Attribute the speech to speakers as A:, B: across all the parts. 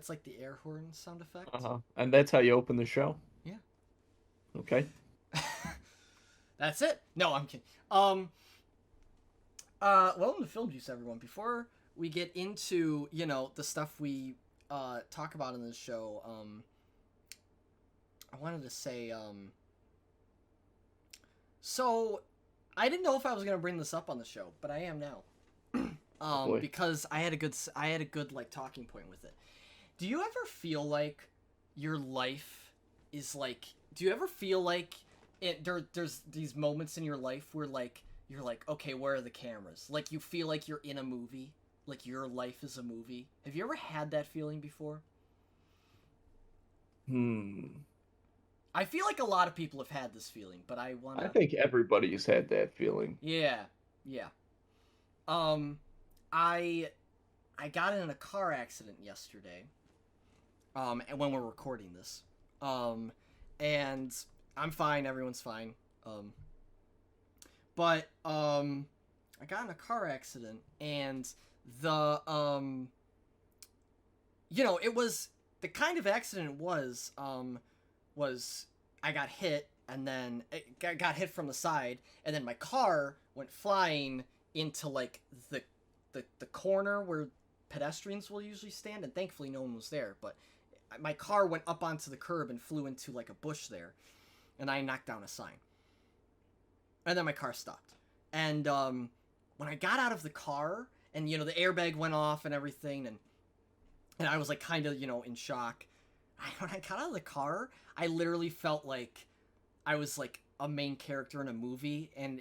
A: it's like the air horn sound effect.
B: Uh-huh. And that's how you open the show.
A: Yeah.
B: Okay.
A: That's it. No, I'm kidding. Welcome to Film Juice, everyone. Before we get into, the stuff we talk about in this show, I wanted to say, so I didn't know if I was gonna bring this up on the show, but I am now.
B: Oh boy.
A: Because I had a good like talking point with it. Do you ever feel like your life is like? Do you ever feel like there's these moments in your life where like you're like, okay, where are the cameras? Like you feel like you're in a movie, like your life is a movie. Have you ever had that feeling before?
B: Hmm.
A: I feel like a lot of people have had this feeling, but I
B: I
A: wanna.
B: think everybody's had that feeling.
A: Yeah, yeah. Um, I I got in a car accident yesterday. And when we're recording this, um, and I'm fine. Everyone's fine. Um, but I got in a car accident, and the it was the kind of accident it was I got hit, and then it got hit from the side, and then my car went flying into like the corner where pedestrians will usually stand, and thankfully no one was there. But my car went up onto the curb and flew into like a bush there, and I knocked down a sign, and then my car stopped. And when I got out of the car, and the airbag went off and everything, and I was like kind of in shock. When I got out of the car, I literally felt like I was like a main character in a movie. And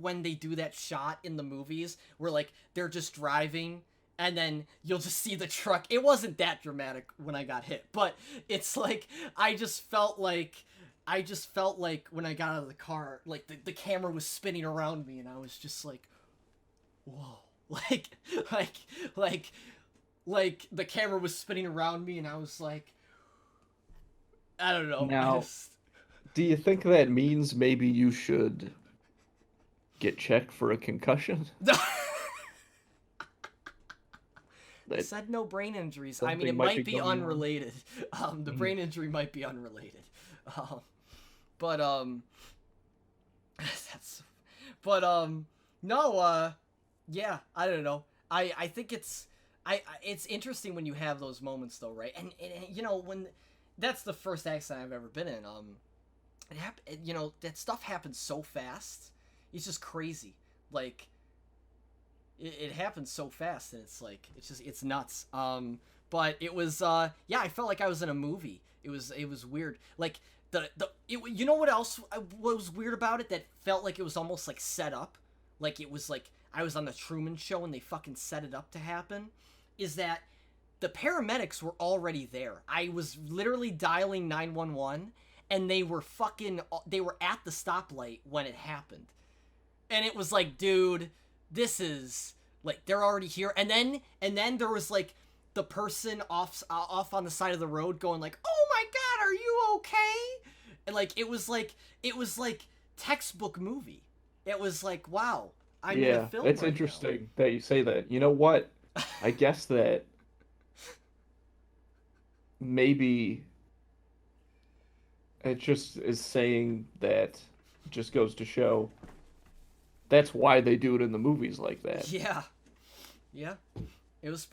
A: when they do that shot in the movies where like they're just driving and then you'll just see the truck. It wasn't that dramatic when I got hit, but it's like I just felt like when I got out of the car, like the camera was spinning around me, and I was just like, whoa. like like like like the camera was spinning around me, and I was like, I don't know. I
B: Now,
A: just
B: do you think that means maybe you should get checked for a concussion?
A: They
B: That
A: said no brain injuries. I mean, it
B: something might be
A: might be
B: going on?
A: unrelated. The
B: Mhm.
A: brain injury might be unrelated. Um, but that's. But no. Yeah. I don't know. I think it's interesting when you have those moments though, right? And when that's the first accident I've ever been in. It happened. That stuff happens so fast. It's just crazy. Like it happens so fast, and it's like it's nuts. But it was yeah, I felt like I was in a movie. It was weird. Like you know what else was weird about it, that felt like it was almost like set up, like it was like I was on the Truman Show and they fucking set it up to happen, is that the paramedics were already there. I was literally dialing 911, and they were at the stoplight when it happened. And it was like, dude, this is like they're already here. And then there was like the person off on the side of the road going like, "Oh my god, are you okay?" And like it was like textbook movie. It was like, wow, I'm in a
B: Yeah,
A: film
B: it's
A: right now.
B: interesting that you say that. You know what? I guess that maybe it just is saying that just goes to show that's why they do it in the movies like that.
A: Yeah, yeah. It was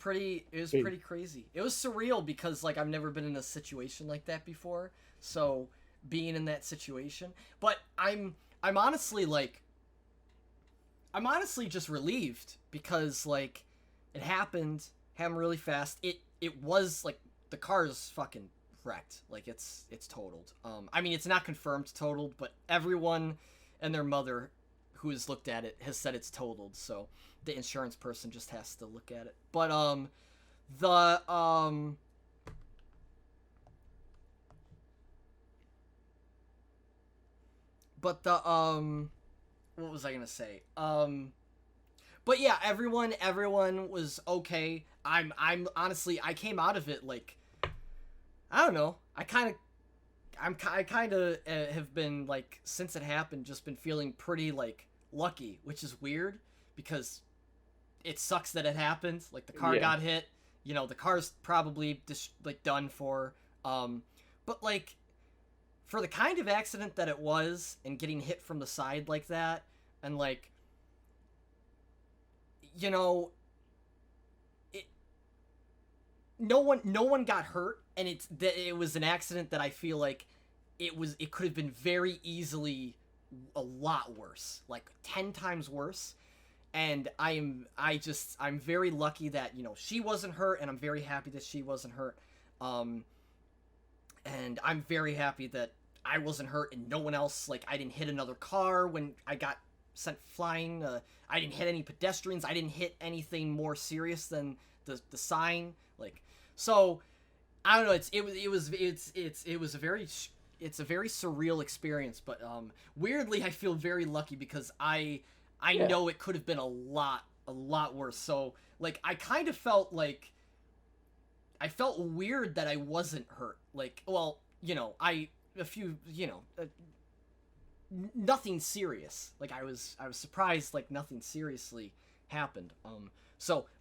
B: They,
A: pretty crazy. It was surreal because like I've never been in a situation like that before. So being in that situation, but I'm honestly like I'm honestly just relieved because like it happened really fast. It was like the car is fucking wrecked. Like it's totaled. I mean it's not confirmed totaled, but everyone and their mother who has looked at it has said it's totaled. So the insurance person just has to look at it. But the but the what was I gonna say? But yeah, everyone was okay. I'm honestly I came out of it like I don't know. I kind of have been like since it happened just been feeling pretty like lucky, which is weird because it sucks that it happened. Like the car
B: yeah,
A: got hit, the car's probably just like done for. But like for the kind of accident that it was, and getting hit from the side like that, and like you know it, no one got hurt, and it was an accident that I feel like it could have been very easily a lot worse, like 10 times worse. And I'm very lucky that she wasn't hurt, and I'm very happy that she wasn't hurt. um and I'm very happy that I wasn't hurt, and no one else, like I didn't hit another car when I got sent flying. I didn't hit any pedestrians. I didn't hit anything more serious than the sign. Like, so I don't know. It's a very surreal experience, but weirdly I feel very lucky because I
B: Yeah.
A: know it could have been a lot worse. So like I felt weird that I wasn't hurt. Like, well, I a few, nothing serious. Like I was surprised like nothing seriously happened.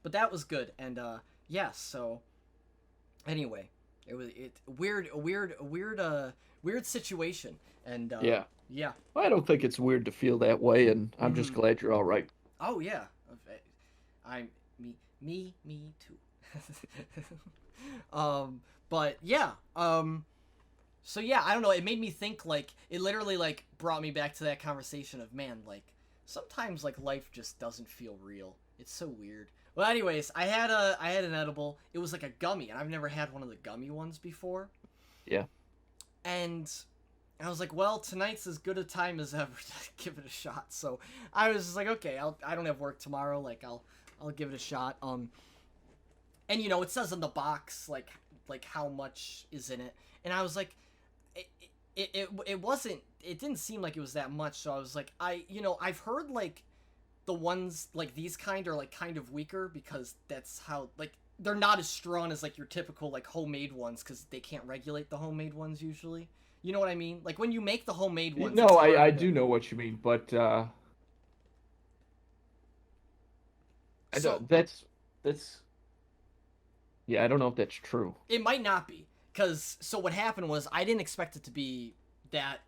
A: But that was good. And yeah, so anyway, it weird a weird a weird weird situation. And
B: Yeah.
A: yeah.
B: I don't think it's weird to feel that way, and I'm just
A: Mhm.
B: glad you're all right.
A: Oh yeah. I'm me too. But yeah. So yeah, I don't know. It made me think. Like, it literally like brought me back to that conversation of, man, like sometimes like life just doesn't feel real. It's so weird. Well, anyways, I had an edible. It was like a gummy, and I've never had one of the gummy ones before.
B: Yeah.
A: And I was like, well, tonight's as good a time as ever to give it a shot. So I was just like, okay, I don't have work tomorrow. Like, I'll give it a shot. And it says on the box like how much is in it, and I was like, it wasn't. It didn't seem like it was that much. So I was like, I've heard like the ones like these kind are like kind of weaker because that's how like they're not as strong as like your typical like homemade ones because they can't regulate the homemade ones usually. You know what I mean? Like when you make the homemade ones,
B: No,
A: it's
B: I
A: harder to.
B: do know what you mean, but I
A: So
B: don't, that's yeah, I don't know if that's true.
A: it might not be, because so what happened was I didn't expect it to be that.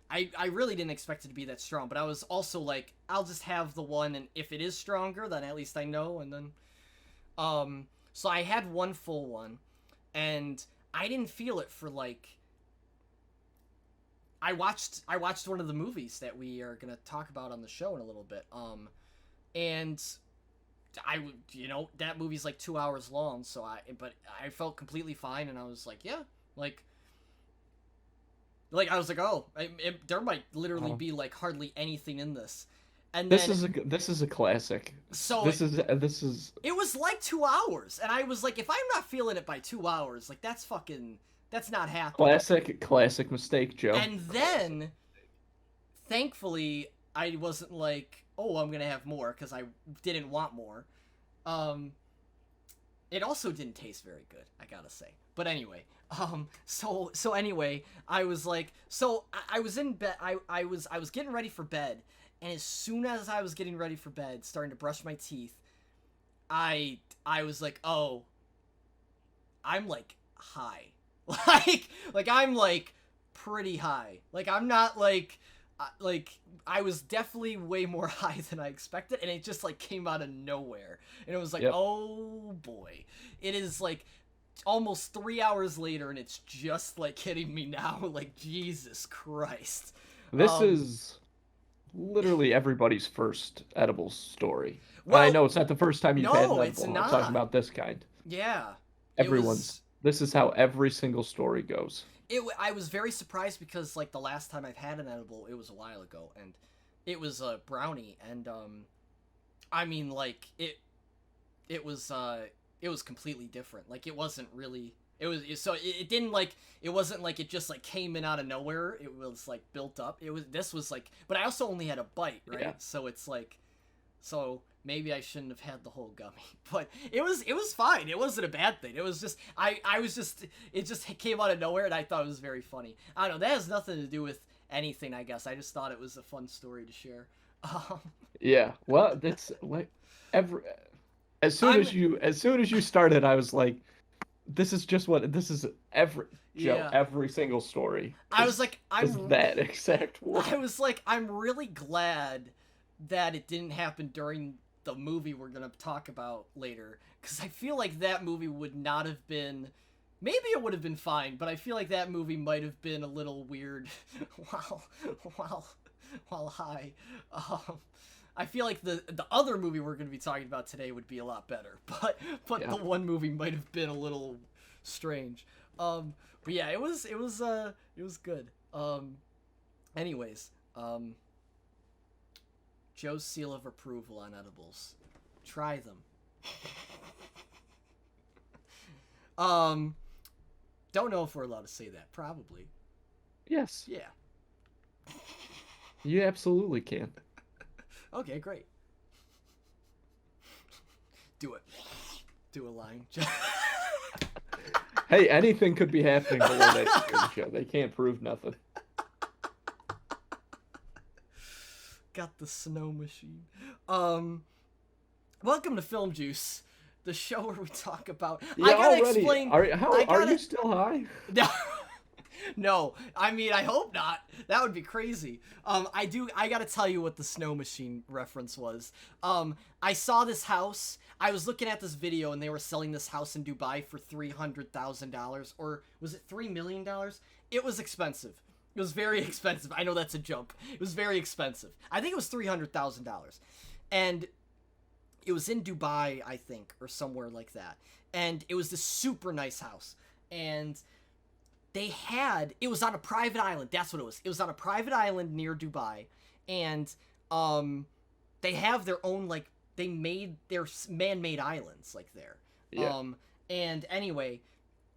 A: I really didn't expect it to be that strong, but I was also like, I'll just have the one, and if it is stronger, then at least I know. And then so I had one full one, and I didn't feel it for like. I watched one of the movies that we are gonna talk about on the show in a little bit. And I would, that movie's like 2 hours long, so but I felt completely fine, and I was like, yeah, like I was like, oh, there might literally
B: Oh.
A: be like hardly anything in this, and
B: This
A: then
B: is a classic.
A: so
B: This is
A: it was like 2 hours, and I was like, if I'm not feeling it by 2 hours, like that's not happening.
B: classic mistake, Joe.
A: And then, thankfully, I wasn't like, oh, I'm gonna have more because I didn't want more. Um, It also didn't taste very good, I gotta say. But anyway, so anyway, I was like, so I was in bed. I was getting ready for bed, and as soon as I was getting ready for bed, starting to brush my teeth, I was like, oh, I'm like high, like I'm like pretty high. Like I'm not like I was definitely way more high than I expected, and it just like came out of nowhere, and it was like,
B: Yep.
A: oh boy, it is like almost 3 hours later, and it's just like hitting me now. Like, Jesus Christ.
B: This
A: Um,
B: is literally everybody's first edible story. I
A: well,
B: know it's not the first time you've had an
A: no, it's
B: edible. I'm talking
A: not.
B: about this kind.
A: Yeah, it
B: Everyone's.
A: was.
B: This is how every single story goes.
A: I was very surprised because like the last time I've had an edible, it was a while ago, and it was a brownie, and I mean like it was completely different. Like it wasn't really. It didn't like it wasn't like it just like came in out of nowhere. It was like built up. This was like, but I also only had a bite, right?
B: Yeah.
A: So it's like, so maybe I shouldn't have had the whole gummy, but it was fine. It wasn't a bad thing. It was just I was just it just came out of nowhere, and I thought it was very funny. I don't know. That has nothing to do with anything, I guess. I just thought it was a fun story to share. Um,
B: Yeah. Well, that's like every.
A: I'm
B: as soon as you started, I was like, this is every Joe,
A: yeah.
B: every single story
A: I was like,
B: is that exact one.
A: I was like, I'm really glad that it didn't happen during the movie we're gonna talk about later, because I feel like that movie would not have been. Maybe it would have been fine, but I feel like that movie might have been a little weird while while while high. Um, I feel like the other movie we're going to be talking about today would be a lot better, but
B: Yeah.
A: the one movie might have been a little strange. But yeah, it was good. Anyways, Joe's seal of approval on edibles. Try them. Um, don't know if we're allowed to say that. Probably.
B: Yes,
A: Yeah.
B: you absolutely can.
A: Okay, great. Do it. Do a line.
B: Hey, anything could be happening below that show. They can't prove nothing.
A: Got the snow machine. Welcome to Film Juice, the show where we talk about.
B: Yeah,
A: I gotta
B: already.
A: explain.
B: Are
A: I gotta.
B: you still high?
A: No, no. I mean, I hope not. That would be crazy. I do. I gotta tell you what the snow machine reference was. I saw this house. I was looking at this video, and they were selling this house in Dubai for $300,000, or was it $3 million? It was expensive. It was very expensive. I know that's a jump. It was very expensive. I think it was $300,000, and it was in Dubai, I think, or somewhere like that. And it was this super nice house, and it was on a private island. That's what it was. It was on a private island near Dubai, and they have their own, like, they made their man-made islands like there.
B: Yeah.
A: And anyway,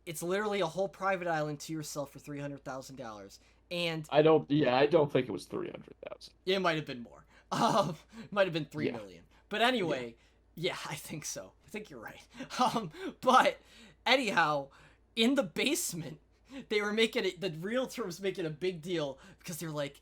A: it's literally a whole private island to yourself for $300,000, and
B: I don't think it was 300,000.
A: it might have been more. Might have been 3 million. But anyway, yeah, I think so. I think you're right. But anyhow, in the basement, they were making it. The realtor was making a big deal because they're like,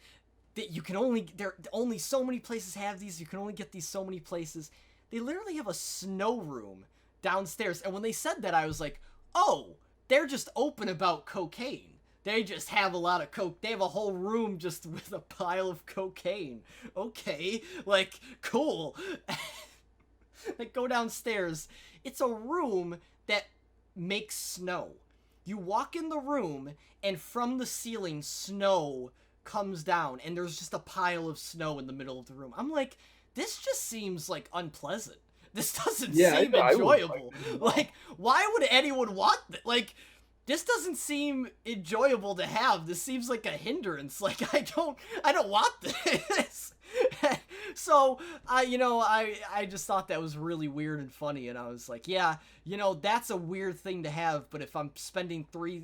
A: that you can only only so many places have these. You can only get these so many places. They literally have a snow room downstairs. And when they said that, I was like, oh, they're just open about cocaine. They just have a lot of coke. They have a whole room just with a pile of cocaine. Okay, like, cool. Like, go downstairs. It's a room that makes snow. You walk in the room, and from the ceiling, snow comes down, and there's just a pile of snow in the middle of the room. I'm like, this just seems, like, unpleasant. This doesn't seem enjoyable. Like, why would anyone want that? Like, this doesn't seem enjoyable to have. This seems like a hindrance. Like, I don't want this. So, I just thought that was really weird and funny, and I was like, yeah, that's a weird thing to have, but if I'm spending $3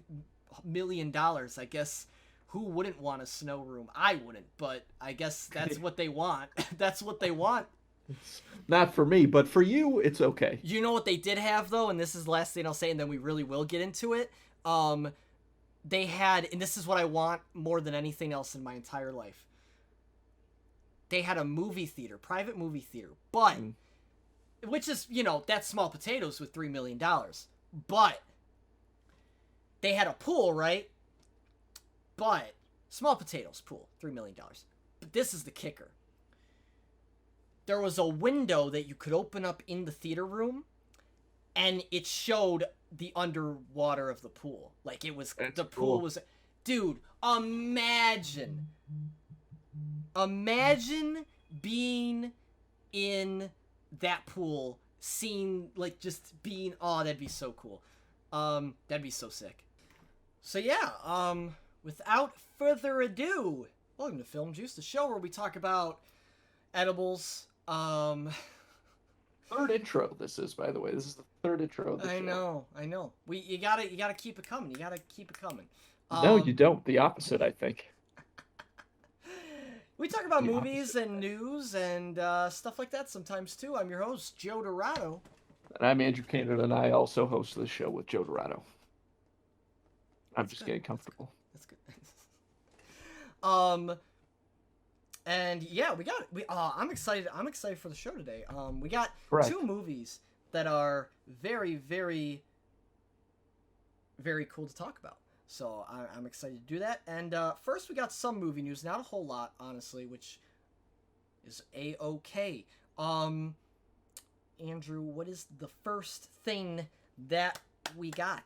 A: million, I guess who wouldn't want a snow room? I wouldn't, but I guess that's what they want. That's what they want.
B: Not for me, but for you, it's okay.
A: You know what they did have, though, and this is the last thing I'll say, and then we really will get into it. They had, and this is what I want more than anything else in my entire life. They had a movie theater, private movie theater, but, which is, that's small potatoes with $3 million. But they had a pool, right? But small potatoes pool, $3 million. But this is the kicker. There was a window that you could open up in the theater room, and it showed the underwater of the pool. Like, it was,
B: That's
A: the pool
B: cool.
A: was, dude, imagine being in that pool, seeing, like, just being, oh, that'd be so cool. That'd be so sick. So yeah, without further ado, welcome to Film Juice, the show where we talk about edibles.
B: Third intro this is, by the way. This is the third intro of the show.
A: I know. You gotta keep it coming. You gotta keep it coming.
B: No, you don't. The opposite, I think.
A: We talk about
B: The
A: movies and news and stuff like that sometimes too. I'm your host, Joe Dorado.
B: And I'm Andrew Canada, and I also host this show with Joe Dorado. I'm just getting comfortable.
A: That's good. And yeah, I'm excited for the show today. We got
B: Correct.
A: two movies. that are very, very, very cool to talk about. So I'm excited to do that. And first, we got some movie news, not a whole lot, honestly, which is a-okay. Um, Andrew, what is the first thing that we got?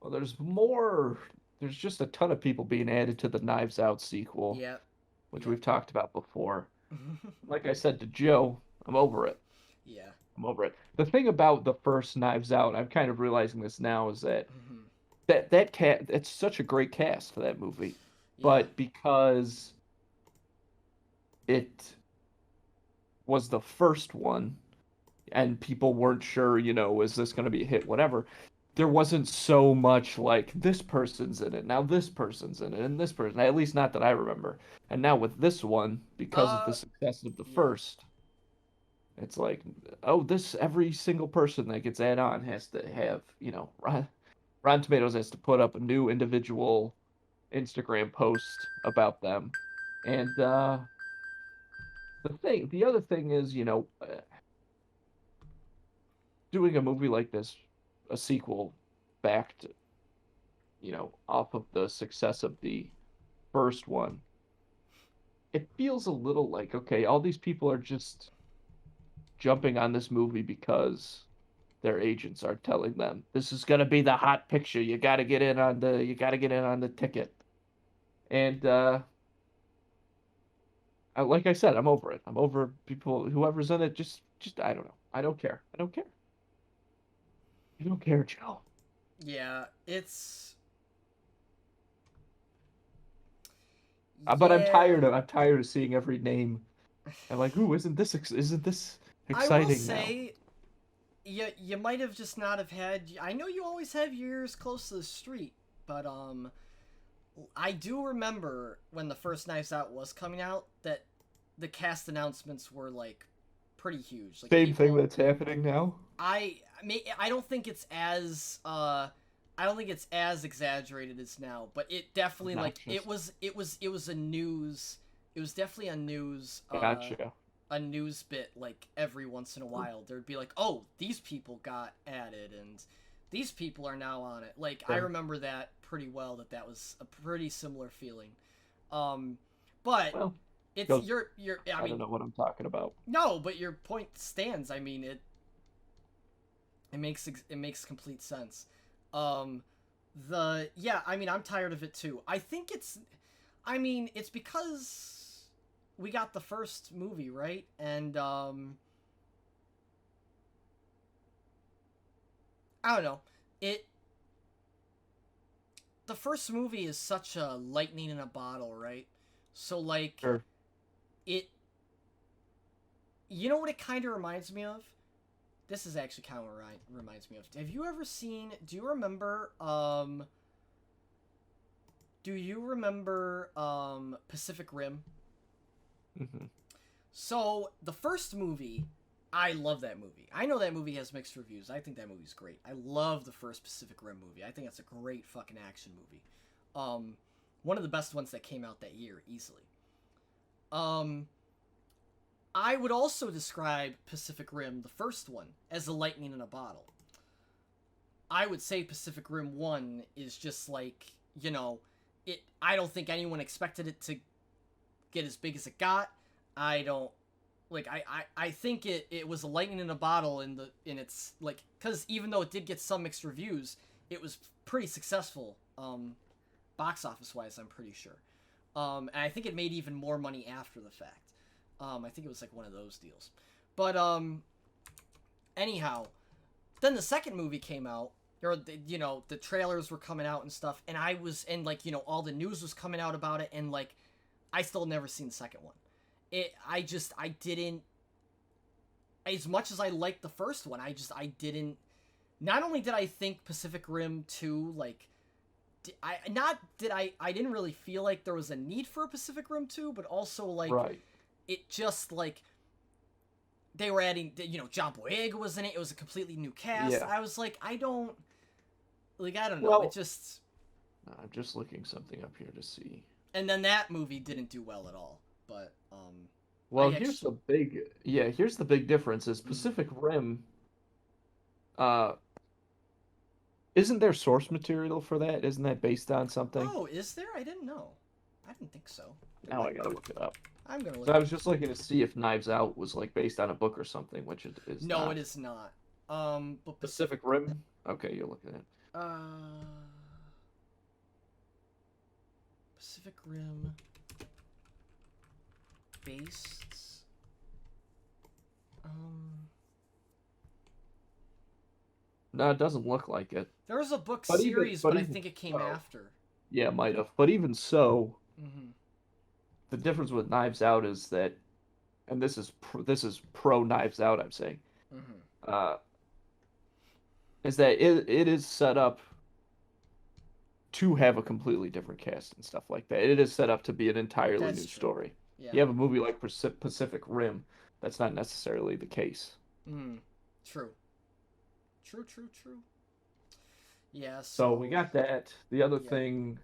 B: Well, there's more. There's just a ton of people being added to the Knives Out sequel,
A: Yep.
B: which
A: Yep.
B: we've talked about before. Like I said to Joe, I'm over it.
A: Yeah.
B: I'm over it. The thing about the first Knives Out, I'm kind of realizing this now, is that
A: Mhm.
B: that cat it's such a great cast for that movie.
A: Yeah.
B: But because it was the first one and people weren't sure, is this going to be a hit, whatever, there wasn't so much like this person's in it, now this person's in it, and this person, at least not that I remember. And now with this one, because of
A: Uh.
B: the success of the
A: Yeah.
B: first, it's like, oh, this every single person that gets added on has to have, Rotten Tomatoes has to put up a new individual Instagram post about them. And the other thing is, doing a movie like this, a sequel backed, off of the success of the first one, it feels a little like, okay, all these people are just jumping on this movie because their agents are telling them this is going to be the hot picture. You got to get in on the ticket. And like I said, I'm over it. I'm over people, whoever's in it. Just I don't know. I don't care. I don't care. I don't care, Joe.
A: Yeah. It's.
B: But
A: Yeah.
B: I'm tired of seeing every name. I'm like, ooh, isn't this
A: I will
B: exciting now?
A: say, you might have just not have had. I know you always have your ears close to the street, but I do remember when the first Knives Out was coming out that the cast announcements were like pretty huge. Like
B: Same thing
A: people,
B: that's happening now.
A: I don't think it's as I don't think it's as exaggerated as now, but it definitely like
B: Obnoxious.
A: it was a news. It was definitely
B: Gotcha.
A: a news bit like every once in a while. There'd be like, "Oh, these people got added and these people are now on it." Like I
B: Sure.
A: remember that pretty well that was a pretty similar feeling. Um but
B: Well,
A: it's
B: goes.
A: your I
B: I don't
A: mean,
B: know what I'm talking about.
A: no, but your point stands. I mean, it makes complete sense. Um the yeah, I mean, I'm tired of it too. I mean, it's because we got the first movie, right? And I don't know. It the first movie is such a lightning in a bottle, right? So like
B: Sure.
A: it you know what it kind of reminds me of? This is actually kind of what reminds me of. Have you ever seen do you remember Pacific Rim?
B: Hmm.
A: So, the first movie, I love that movie. I know that movie has mixed reviews. I think that movie's great. I love the first Pacific Rim movie. I think that's a great fucking action movie. Um, one of the best ones that came out that year, easily. Um, I would also describe Pacific Rim, the first one, as a lightning in a bottle. I would say Pacific Rim 1 is just like, it I don't think anyone expected it to get as big as it got. I don't I think it was a lightning in a bottle in its like because even though it did get some mixed reviews, it was pretty successful box office wise. I'm pretty sure, and I think it made even more money after the fact. I think it was like one of those deals, but anyhow, then the second movie came out. Or the trailers were coming out and stuff, and all the news was coming out about it, and like I still never seen the second one. I didn't, as much as I liked the first one, I didn't. Not only did I think Pacific Rim 2 like I didn't really feel like there was a need for a Pacific Rim 2, but also like
B: Right.
A: it just like they were adding John Boyega was in it. It was a completely new cast.
B: Yeah.
A: I was like I don't know. It
B: Well,
A: just
B: I'm just looking something up here to see.
A: and then that movie didn't do well at all. But
B: Well,
A: I actually
B: here's the big difference is
A: mm,
B: Pacific Rim. Uh, isn't there source material for that? Isn't that based on something?
A: Oh, is there? I didn't know. I didn't think so.
B: Now I gotta look it up.
A: I'm gonna
B: So
A: look
B: I
A: it
B: was
A: up
B: just
A: too.
B: looking to see if Knives Out was like based on a book or something, which it is
A: No, it
B: not.
A: is not. But Pacific.
B: Pacific Rim. Okay, you're looking at.
A: Pacific Rim based. Um,
B: No, it doesn't look like it.
A: there was a book
B: But even,
A: series,
B: but
A: but I
B: even
A: think it came
B: so,
A: after.
B: yeah, might have. But even so,
A: Mm-hmm.
B: the difference with Knives Out is that, and this is pro Knives Out, I'm saying,
A: Mm-hmm.
B: uh, is that it is set up to have a completely different cast and stuff like that. It is set up to be an entirely
A: That's
B: new
A: true.
B: story.
A: Yeah.
B: You have a movie like Pacific Rim, that's not necessarily the case.
A: Mm. True. True. True. True. Yeah.
B: So we
A: So.
B: got that. The other
A: Yeah.
B: thing,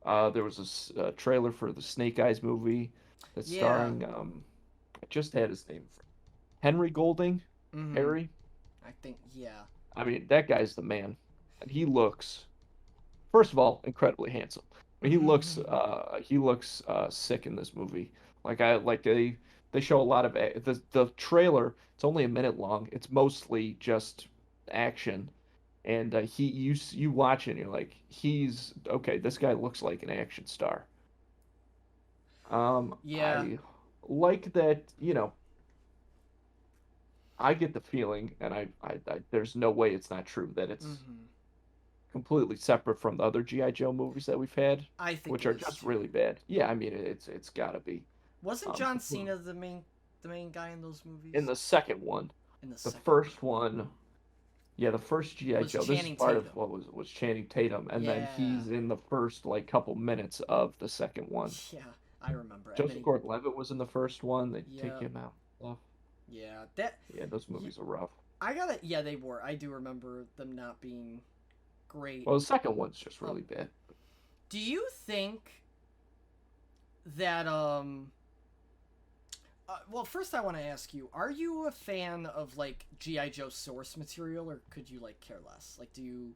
B: there was a trailer for the Snake Eyes movie that's
A: Yeah.
B: starring, I just had his name, Henry Golding,
A: Mm-hmm.
B: Harry.
A: I think. Yeah.
B: I mean, that guy's the man. And he looks, first of all, incredibly handsome. But he looks sick in this movie. They show a lot of the trailer. It's only a minute long. It's mostly just action, and you watch it and you're like, he's okay. This guy looks like an action star.
A: Yeah.
B: I like that. I get the feeling, and there's no way it's not true that it's
A: Mm-hmm.
B: completely separate from the other GI Joe movies that we've had,
A: I think
B: which
A: it
B: are
A: is
B: just
A: too.
B: really bad. Yeah, I mean it's got to be
A: Wasn't John
B: completely.
A: Cena the main guy in those
B: In
A: movies?
B: the second one,
A: In the
B: the
A: second one,
B: first one, yeah, the first GI
A: was
B: Joe. This is
A: Channing
B: part of
A: Tatum.
B: what was Channing Tatum, and then
A: Yeah.
B: he's in the first like couple minutes of the second one.
A: Yeah. I remember. And then
B: Joseph
A: he.
B: Gordon-Levitt was in the first one. They take
A: Yeah.
B: him out. Oh,
A: Yeah. That.
B: yeah, those
A: y-
B: movies are rough.
A: I gotta. Yeah, they were. I do remember them not being great.
B: Well, the second one's just
A: Um.
B: really bad.
A: Do you think that well, first I want to ask you: are you a fan of like GI Joe source material, or could you like care less? Like, do you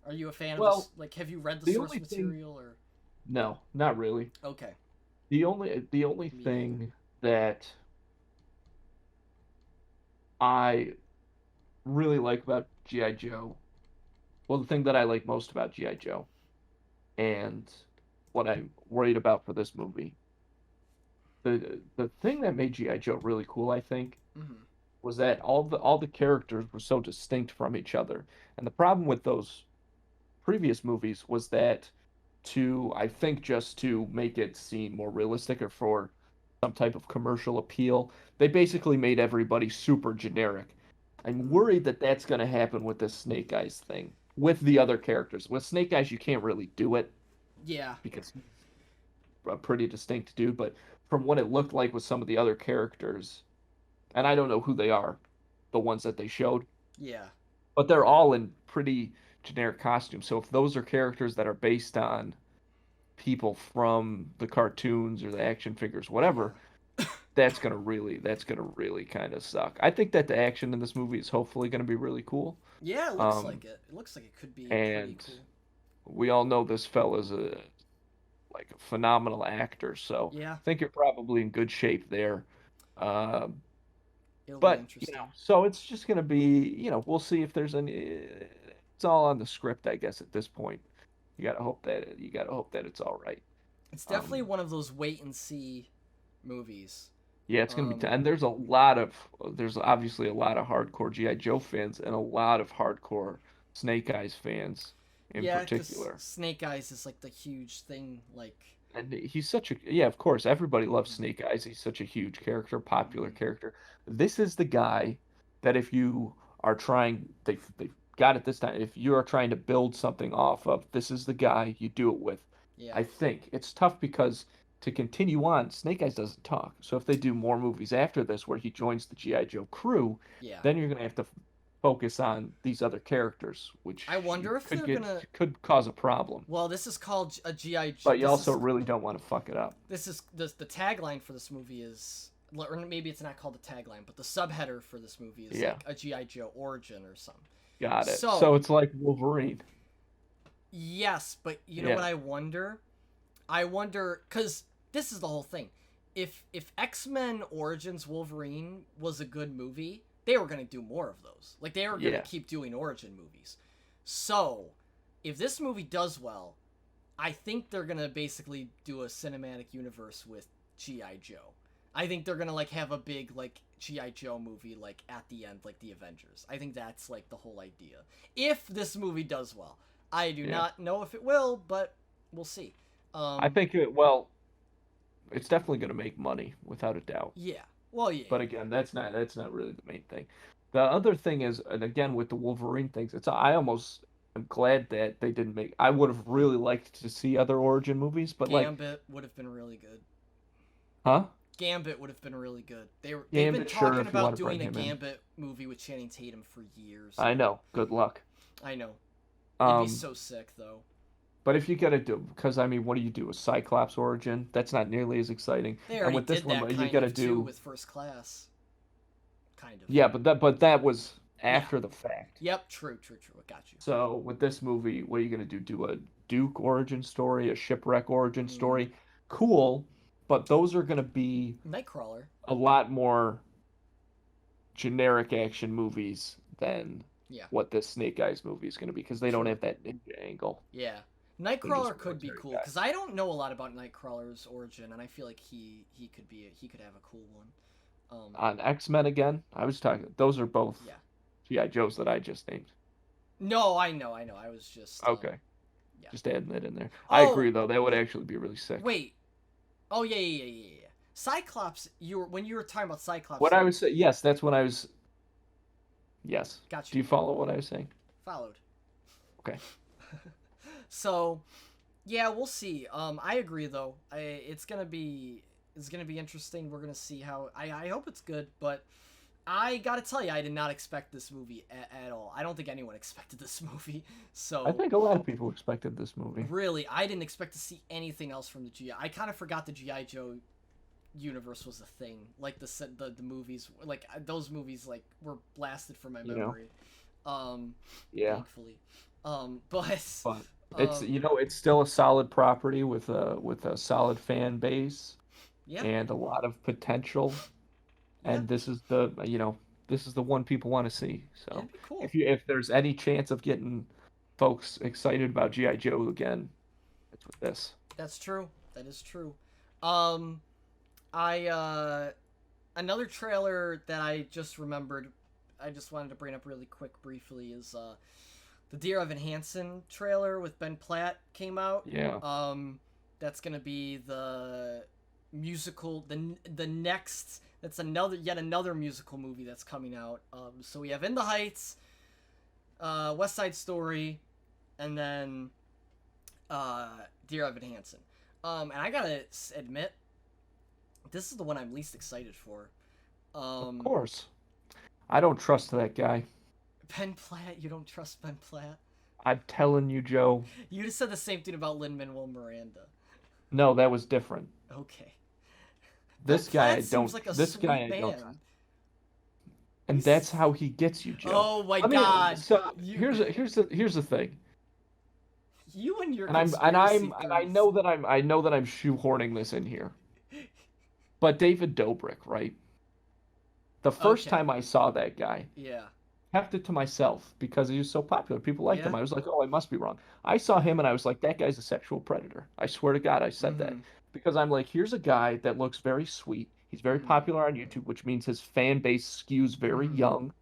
A: are you a fan of this?
B: Well,
A: Like, have you read the
B: the
A: source
B: only thing,
A: material, or
B: no, not really.
A: okay,
B: The only
A: me neither.
B: thing that I really like about G.I. Joe, well, the thing that I like most about G.I. Joe and what I'm worried about for this movie, the thing that made G.I. Joe really cool, I think,
A: Mm-hmm.
B: was that all the characters were so distinct from each other. And the problem with those previous movies was that I think just to make it seem more realistic or for some type of commercial appeal, they basically made everybody super generic. I'm
A: Mm.
B: worried that that's going to happen with this Snake Eyes thing. With the other characters. With Snake Eyes, you can't really do it
A: Yeah,
B: because he's a pretty distinct dude, but from what it looked like with some of the other characters, and I don't know who they are, the ones that they showed,
A: yeah,
B: but they're all in pretty generic costumes. So if those are characters that are based on people from the cartoons or the action figures,
A: yeah,
B: whatever, that's gonna really kind of suck. I think that the action in this movie is hopefully gonna be really cool.
A: yeah. It looks
B: Um,
A: like it. It looks like it could be pretty
B: and
A: cool.
B: we all know this fella's a phenomenal actor, so
A: Yeah,
B: I think you're probably in good shape there. Um,
A: it'll be
B: but
A: interesting.
B: so it's just gonna be, we'll see if there's any. It's all on the script, I guess, at this point. You gotta hope that it's all right.
A: It's definitely
B: Um,
A: one of those wait and see movies.
B: Yeah, it's gonna be,
A: Um,
B: and there's obviously a lot of hardcore GI Joe fans and a lot of hardcore Snake Eyes fans in
A: yeah, because
B: particular.
A: Snake Eyes is like the huge thing. Like,
B: And he's yeah, of course, everybody loves
A: mhm,
B: Snake Eyes. He's such a huge character, popular
A: mhm,
B: character. This is the guy that if you are they've got it this time. If you are trying to build something off of, this is the guy you do it with.
A: yeah,
B: I think it's tough because to continue on, Snake Eyes doesn't talk. So if they do more movies after this where he joins the GI Joe crew,
A: yeah.
B: then you're gonna have to focus on these other characters,
A: I
B: which
A: wonder if
B: could
A: they're gonna.
B: could cause a problem.
A: Well, this is called a GI.
B: But you
A: This
B: also
A: is
B: really don't want to fuck it up.
A: this is the tagline for this movie is or maybe it's not called a tagline, but the subheader for this movie is
B: Yeah,
A: like a GI Joe origin or something.
B: got it. So
A: So
B: it's like Wolverine.
A: yes, but you know what
B: Yeah,
A: I wonder? I wonder because this is the whole thing. If X Men Origins Wolverine was a good movie, they were gonna do more of those. Like they were gonna
B: yeah.
A: keep doing origin movies. So if this movie does well, I think they're gonna basically do a cinematic universe with GI Joe. I think they're gonna like have a big like GI Joe movie like at the end, like the Avengers. I think that's like the whole idea. If this movie does well, I do
B: Yeah.
A: not know if it will, but we'll see.
B: I
A: Um,
B: think well, it's definitely going to make money without a doubt.
A: yeah. Well, yeah,
B: But again, that's not really the main thing. The other thing is, and again with the Wolverine things, it's I almost am glad that they didn't make. I would have really liked to see other origin movies, but like,
A: Gambit would have been really good.
B: huh?
A: Gambit would have been really good. They've been
B: Gambit, sure,
A: talking
B: if you want
A: about
B: to bring
A: doing a
B: him in.
A: Gambit movie with Channing Tatum for years.
B: I know. Good luck.
A: I know. It'd be
B: Um,
A: so sick though.
B: but if you gotta do, because I mean, what do you do? A Cyclops origin? That's not nearly as exciting.
A: They
B: And
A: already
B: with this
A: did that
B: one, you
A: kind
B: gotta
A: of too
B: do,
A: with First Class. Kind of.
B: yeah, but that was
A: Yeah.
B: after the fact.
A: Yep. True. True. True. I got you.
B: So with this movie, what are you gonna do? Do a Duke origin story, a shipwreck origin
A: Mm.
B: story? Cool, but those are gonna be
A: Nightcrawler.
B: a lot more generic action movies than
A: Yeah.
B: what this Snake Eyes movie is gonna be because they don't
A: True.
B: have that ninja angle.
A: Yeah.
B: They're just
A: Nightcrawler could be
B: military
A: cool
B: guys.
A: because I don't know a lot about Nightcrawler's origin, and I feel like he could have a cool one.
B: On X-Men again, I was talking. Those are both
A: Yeah.
B: GI Joes that I just named.
A: No, I know, I know. I was just
B: Okay,
A: yeah.
B: just adding that in there. I
A: Oh,
B: agree though, that would actually be really sick.
A: wait. Oh yeah, yeah, yeah, yeah, yeah. Cyclops. You were when you were talking about Cyclops.
B: What I was saying, yes, that's when I was. Yes.
A: Got
B: Do
A: you.
B: you follow what I was saying?
A: Followed.
B: Okay.
A: So, yeah, we'll see. I agree though. It's gonna be interesting. We're gonna see how. I hope it's good, but I gotta tell you, I did not expect this movie at all. I don't think anyone expected this movie.
B: I
A: So
B: think a lot of people expected this movie.
A: really, I didn't expect to see anything else from the GI. I kind of forgot the GI Joe universe was a thing. Like the movies, like those movies, like were blasted from my
B: You know?
A: memory. Um,
B: Yeah.
A: thankfully. But
B: But it's
A: um,
B: it's still a solid property with a solid fan base
A: yeah,
B: and a lot of potential.
A: yeah,
B: And this is the one people want to see.
A: yeah,
B: So
A: it'd be cool.
B: if there's any chance of getting folks excited about GI Joe again, it's with this.
A: That's true. That is true. Um, I another trailer that I just remembered. I just wanted to bring up really quick, briefly, is the Dear Evan Hansen trailer with Ben Platt came out.
B: Yeah.
A: That's gonna be the musical, the next. That's yet another musical movie that's coming out. So we have In the Heights, West Side Story, and then Dear Evan Hansen. And I gotta admit, this is the one I'm least excited for.
B: Of
A: Um,
B: course. I don't trust that guy.
A: Ben Platt, you don't trust Ben Platt?
B: I'm telling you, Joe.
A: You just said the same thing about Lin-Manuel Miranda.
B: No, that was different.
A: Okay. Ben
B: This guy I
A: Platt seems
B: don't.
A: like a
B: This guy
A: sweet
B: I don't trust.
A: man.
B: And that's how he gets you, Joe.
A: Oh my
B: I mean,
A: god.
B: so
A: You
B: here's the thing.
A: you and your
B: And I'm
A: conspiracy
B: and I
A: theories.
B: know that I'm shoehorning this in here. But David Dobrik, right? The first
A: Okay.
B: time I saw that guy,
A: Yeah.
B: kept it to myself because he was so popular. People liked him.
A: Yeah.
B: I was like, oh, I must be wrong. I saw him and I was like, that guy's a sexual predator. I swear to God, I said that
A: Mhm.
B: because I'm like, here's a guy that looks very sweet. He's very
A: Mhm.
B: popular on YouTube, which means his fan base skews very
A: Mhm.
B: young,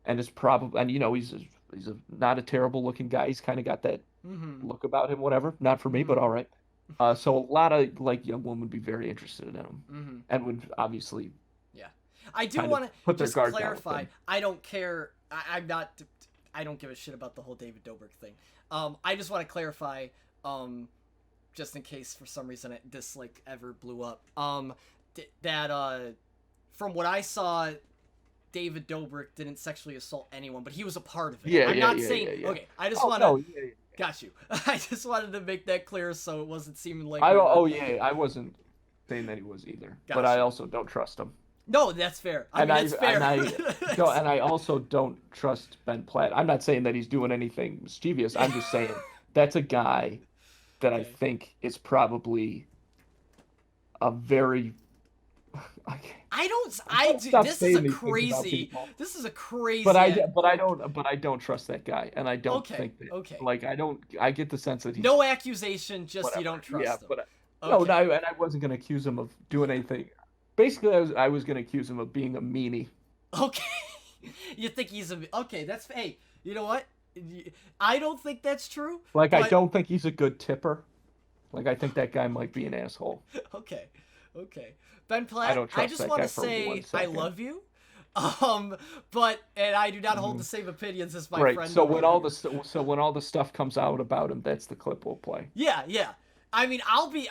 B: and is probably and he's a not a terrible looking guy. He's kind of got that
A: Mhm.
B: look about him, whatever. Not for me, but
A: Mhm.
B: all right. So a lot of like young women would be very interested in him,
A: Mhm.
B: and would obviously
A: Yeah. I do
B: kind of
A: want to
B: put their
A: just
B: guard down with
A: clarify.
B: him.
A: I don't care. I'm not. I don't give a shit about the whole David Dobrik thing. I just want to clarify. Just in case for some reason this like ever blew up. That from what I saw, David Dobrik didn't sexually assault anyone, but he was a part of it.
B: Yeah,
A: I'm
B: yeah,
A: not
B: yeah,
A: saying.
B: yeah, yeah.
A: Okay, I just
B: Oh
A: want to.
B: no, yeah, yeah.
A: Got you. I just wanted to make that clear so it wasn't seeming like
B: I
A: we
B: don't.
A: were.
B: Oh yeah, I wasn't. saying that he was either. But I
A: Gotcha.
B: also don't trust him.
A: No, that's fair. I
B: And
A: mean,
B: I
A: that's
B: and
A: fair.
B: I no, and I also don't trust Ben Platt. I'm not saying that he's doing anything mischievous. I'm just saying that's a guy that I
A: Okay.
B: think is probably a very I
A: I don't.
B: I gotta stop
A: This is a
B: saying these things about
A: crazy.
B: people.
A: This is a
B: But
A: crazy.
B: I but I don't but I don't trust that guy, and I don't
A: Okay.
B: think that
A: Okay.
B: like I get the sense that he's
A: No accusation. Just you don't
B: whatever. Yeah,
A: trust him.
B: but no,
A: Okay.
B: no, and I wasn't gonna accuse him of doing anything. Basically, I was gonna accuse him of being a meanie.
A: Okay. You think he's a. Okay. That's. Hey. You know what? I don't think that's true.
B: Like I
A: But
B: don't think he's a good tipper. Like I think that guy might be an asshole.
A: okay. Okay. Ben
B: I
A: Platt.
B: don't
A: I
B: trust
A: just
B: that
A: want
B: guy
A: to
B: for one
A: say I
B: second.
A: love you. But and I do not hold
B: Hmm.
A: the same opinions as my
B: Right.
A: friend
B: So
A: over
B: when all
A: here.
B: the so when all the stuff comes out about him, that's the clip we'll play.
A: Yeah, yeah. I mean, I'll be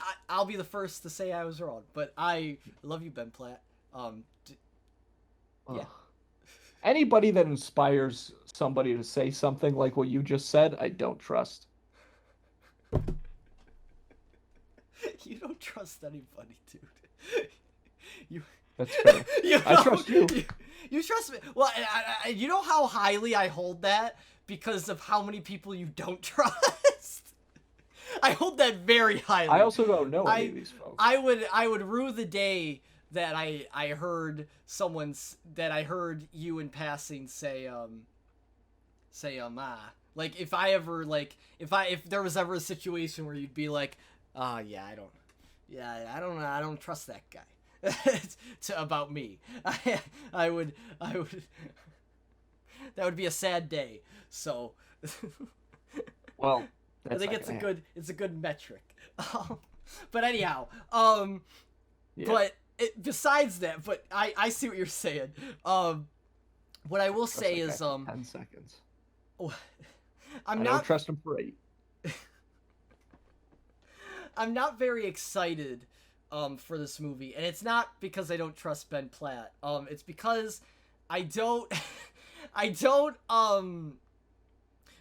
A: the first to say I was wrong, but I love you, Ben Platt. Yeah.
B: Ugh. Anybody that inspires somebody to say something like what you just said, I don't trust.
A: You don't trust anybody, dude. You
B: That's fair.
A: you
B: I
A: know
B: trust you.
A: you trust me. Well, you know how highly I hold that because of how many people you don't trust. I hold that very
B: I
A: highly.
B: also don't know any
A: I
B: of these folks.
A: I would rue the day that I heard that I heard you in passing say like if I ever like if there was ever a situation where you'd be like yeah I don't trust that guy about me. I would that would be a sad day. So
B: Well,
A: I
B: that's
A: think
B: not gonna happen.
A: it's a good metric. But anyhow,
B: Yeah.
A: but besides that, but I see what you're saying. What I will
B: Trust
A: say
B: that guy
A: is
B: for 10 seconds.
A: I'm
B: I don't
A: not
B: trust him for 8.
A: I'm not very excited for this movie, and it's not because I don't trust Ben Platt. It's because I don't I don't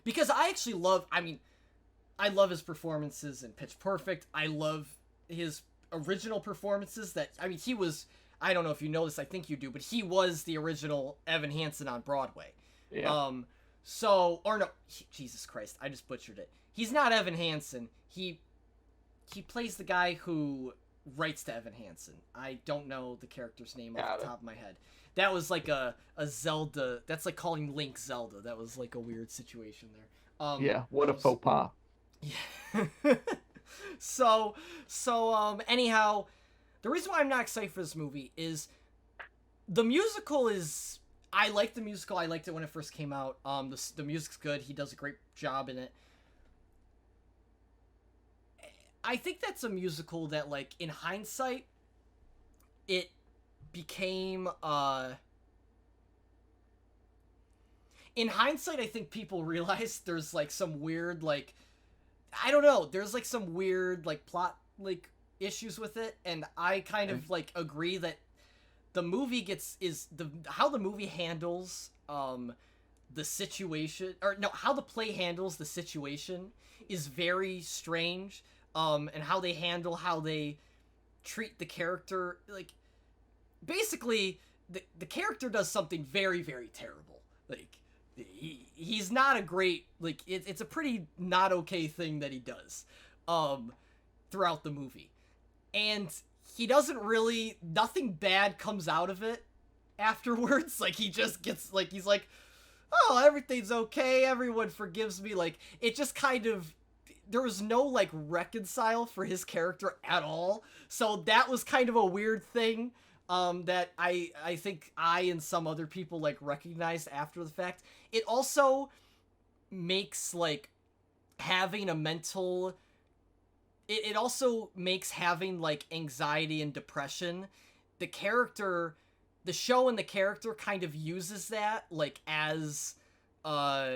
A: because I actually love I mean I love his performances in Pitch Perfect. I love his original performances that I mean he was I don't know if you know this, I think you do, but he was the original Evan Hansen on Broadway.
B: Yeah.
A: So or no, Jesus Christ, I just butchered it. He's not Evan Hansen. He plays the guy who writes to Evan Hansen. I don't know the character's name off
B: Got
A: the
B: it.
A: top of my head. That was like a Zelda. That's like calling Link Zelda. That was like a weird situation there.
B: Yeah. What a
A: Was,
B: faux pas.
A: yeah. Anyhow, the reason why I'm not excited for this movie is the musical is I like the musical. I liked it when it first came out. The music's good. He does a great job in it. I think that's a musical that, like, in hindsight, it became, in hindsight, I think people realize there's, like, some weird, like, I don't know, there's, like, some weird, like, plot, like, issues with it, and I kind
B: Okay.
A: of, like, agree that the movie how the movie handles, the situation, or no, how the play handles the situation is very strange. And how they treat the character, like, basically, the character does something very, very terrible. Like, he's not a great, like, it's a pretty not okay thing that he does, throughout the movie. And he doesn't really, nothing bad comes out of it afterwards. Like, he just gets, like, he's like, oh, everything's okay, everyone forgives me. Like, it just kind of, there was no like reconcile for his character at all, so that was kind of a weird thing that I think I and some other people like recognized after the fact. It also makes like having a mental it also makes having like anxiety and depression, the character, the show and the character kind of uses that like as uh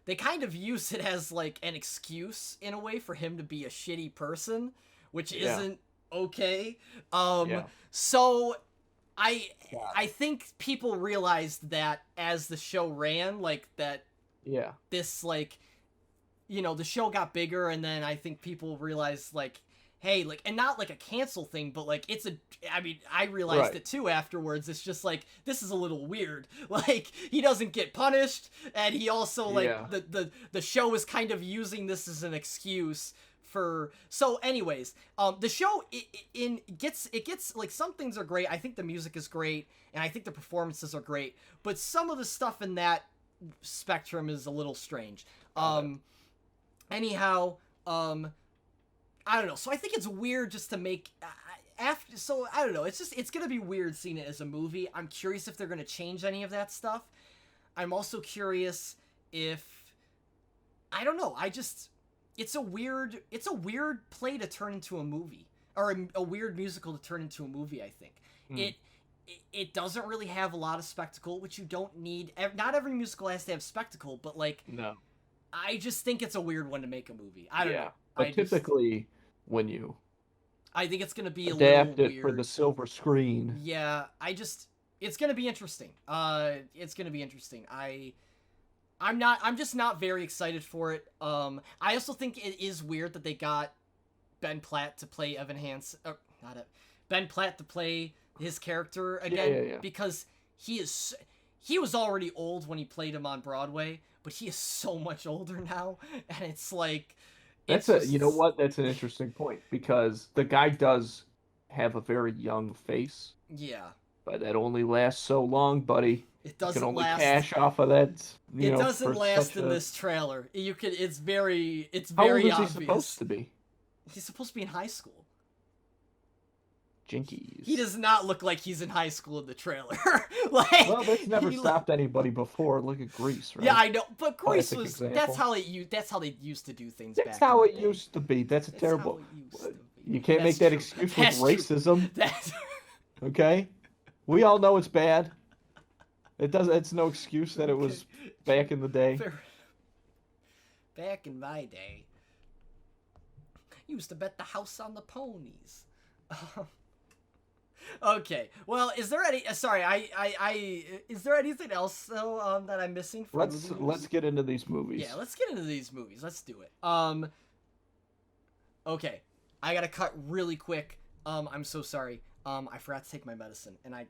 A: they kind of use it as like an excuse in a way for him to be a shitty person, which
B: Yeah.
A: isn't okay.
B: Yeah.
A: So I
B: Got
A: I think people realized that as the show ran, like that
B: Yeah.
A: this like the show got bigger, and then I think people realized like hey, like, and not like a cancel thing, but like it's a. I mean, I realized
B: Right.
A: it too afterwards. It's just like this is a little weird. Like he doesn't get punished, and he also like
B: Yeah.
A: the show is kind of using this as an excuse for. So anyways, the show it gets like some things are great. I think the music is great, and I think the performances are great, but some of the stuff in that spectrum is a little strange. Anyhow, I don't know. So I think it's weird just to make after. So I don't know. It's gonna be weird seeing it as a movie. I'm curious if they're gonna change any of that stuff. I'm also curious if I don't know. It's a weird play to turn into a movie, or a weird musical to turn into a movie. I think it it doesn't really have a lot of spectacle, which you don't need. Not every musical has to have spectacle, but like
B: No.
A: I just think it's a weird one to make a movie. I don't know.
B: But typically, when you
A: I think it's gonna be a little
B: adapt it for the
A: weird.
B: silver screen,
A: Yeah, it's gonna be interesting. It's gonna be interesting. I'm just not very excited for it. I also think it is weird that they got Ben Platt to play Evan Hansen, not a, Ben Platt to play his character again
B: yeah.
A: because he was already old when he played him on Broadway, but he is so much older now, and it's like it's
B: You know
A: just
B: what? That's an interesting point because the guy does have a very young face,
A: yeah.
B: but that only lasts so long, buddy.
A: It
B: You can
A: doesn't
B: only
A: last.
B: cash off of that,
A: It doesn't
B: for
A: last
B: such
A: in
B: a.
A: this trailer. It's
B: How old
A: very
B: is he supposed
A: obvious.
B: to be?
A: He's supposed to be in high school. He
B: Jinkies.
A: does not look like he's in high school in the trailer. Like
B: Well, that's never
A: he
B: stopped anybody before. Look at Greece,
A: yeah,
B: right?
A: I know, but Grease
B: Classic
A: was
B: example.
A: that's how they used to do things
B: That's
A: back in
B: how
A: the
B: it
A: day.
B: used to be. That's a
A: That's how
B: terrible.
A: it used to be.
B: You can't
A: That's
B: make that
A: true.
B: excuse with
A: That's true.
B: racism,
A: That's
B: okay? We all know it's bad. It does. It's no excuse that it
A: okay.
B: was back in the day.
A: Back in my day, used to bet the house on the ponies. Okay. Well, is there any? Sorry, is there anything else though that I'm missing for movie news?
B: Let's get into these movies.
A: Yeah, let's get into these movies. Let's do it. Okay, I gotta cut really quick. I'm so sorry. I forgot to take my medicine, and I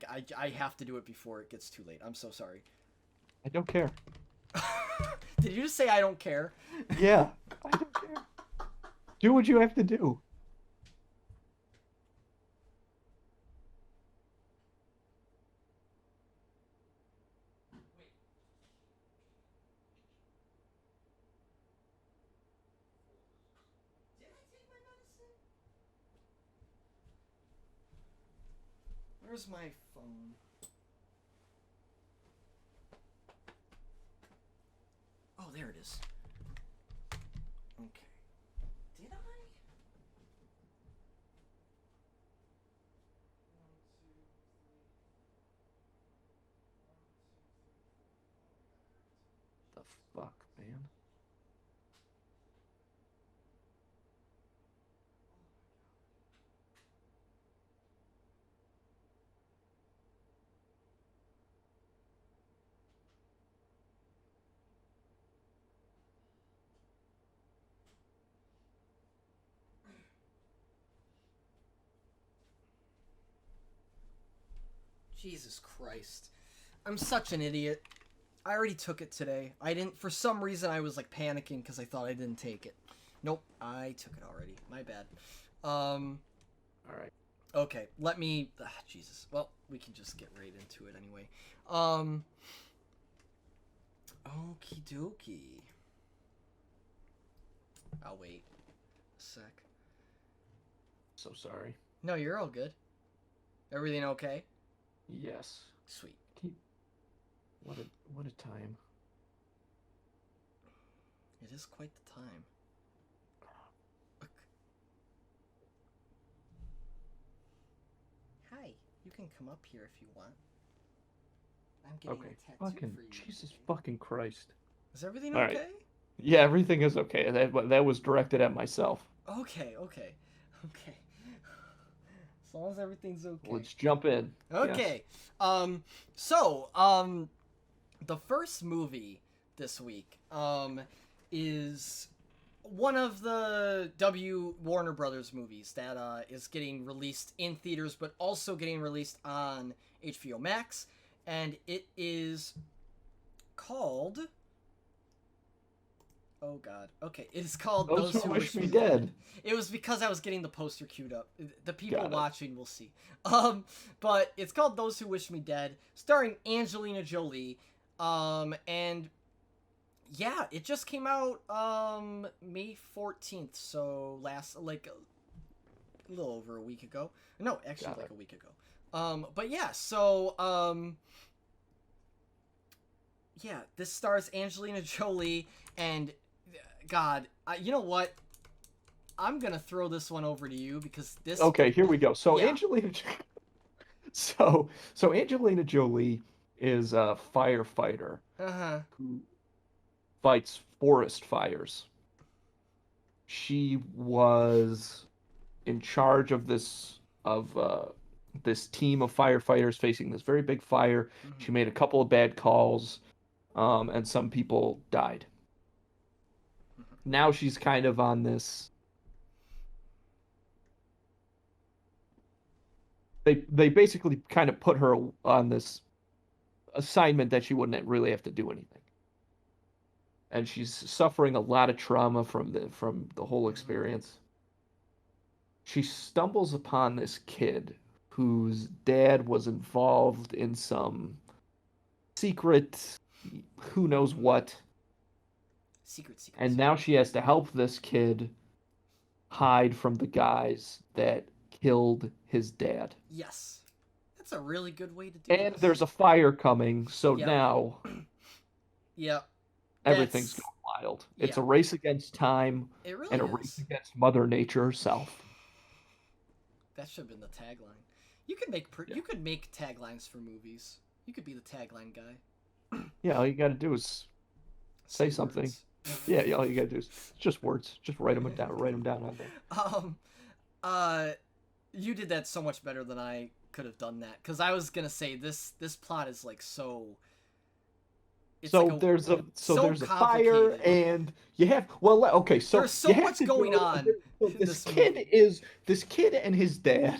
A: have to do it before it gets too late. I'm so sorry.
B: I don't care.
A: Did you just say I don't care?
B: Yeah, I don't care. Do what you have to do.
A: Did I take my medicine? Where's my phone? Oh, there it is. Okay. Did I?
B: The fuck, man.
A: Jesus Christ. I'm such an idiot. I already took it today. I didn't, for some reason, I was like panicking because I thought I didn't take it. Nope, I took it already. My bad.
B: All right.
A: Okay, let me. Jesus. Well, we can just get right into it anyway. Okie dokie. I'll wait a sec.
B: So sorry.
A: No, you're all good. Everything okay?
B: Yes.
A: Sweet.
B: What a time.
A: It is quite the time. Hi, you can come up here if you want. I'm getting
B: Okay.
A: a tattoo
B: Fucking
A: for you.
B: Jesus
A: today.
B: fucking Christ.
A: Is everything
B: All
A: okay?
B: right. Yeah, everything is okay. That was directed at myself.
A: Okay. As long as everything's okay.
B: Let's jump in.
A: Okay.
B: Yes.
A: The first movie this week is one of the Warner Brothers movies that is getting released in theaters, but also getting released on HBO Max, and it is called. Oh God. Okay, it is called
B: Those
A: Those
B: Who
A: Who
B: Wish
A: Wish
B: Me
A: Me Dead.
B: Dead.
A: It was because I was getting the poster queued up. The people
B: Got it.
A: watching will see. But it's called Those Who Wish Me Dead, starring Angelina Jolie. And yeah, it just came out May 14th, so last like a little over a week ago. No, actually
B: Got
A: like
B: it.
A: a week ago. But yeah, so yeah, this stars Angelina Jolie and God, you know what? I'm gonna throw this one over to you because this,
B: Okay, here we go.
A: yeah,
B: So Angelina Jolie is a firefighter
A: uh huh,
B: who fights forest fires. She was in charge of this team of firefighters facing this very big fire.
A: mm-hmm.
B: She made a couple of bad calls, and some people died. Now she's kind of on this. They basically kind of put her on this assignment that she wouldn't really have to do anything, and she's suffering a lot of trauma from the whole
A: Mm-hmm.
B: experience. She stumbles upon this kid whose dad was involved in some secret, who knows
A: Mm-hmm.
B: what,
A: Secret,
B: and now
A: secret.
B: she has to help this kid hide from the guys that killed his dad.
A: Yes, that's a really good way to do
B: And
A: this.
B: there's a fire coming, so
A: Yep,
B: now
A: yep.
B: everything's
A: That's
B: going wild. It's
A: yeah.
B: a race against time
A: It
B: and
A: really
B: a race
A: is.
B: against Mother Nature herself.
A: That should have been the tagline. You could make
B: Yeah.
A: you could make taglines for movies. You could be the tagline guy.
B: Yeah, all you got to do is say
A: Say
B: something.
A: words.
B: Yeah, all you got to do is just words. Just write them down on there.
A: um, uh, you did that so much better than I could have done that because I was gonna say this plot is like so. It's like a
B: So
A: so
B: there's a fire
A: complicated.
B: and you have well okay so
A: There's
B: you
A: so
B: have
A: much
B: to
A: going
B: go
A: on
B: so
A: in this movie.
B: this kid and his dad.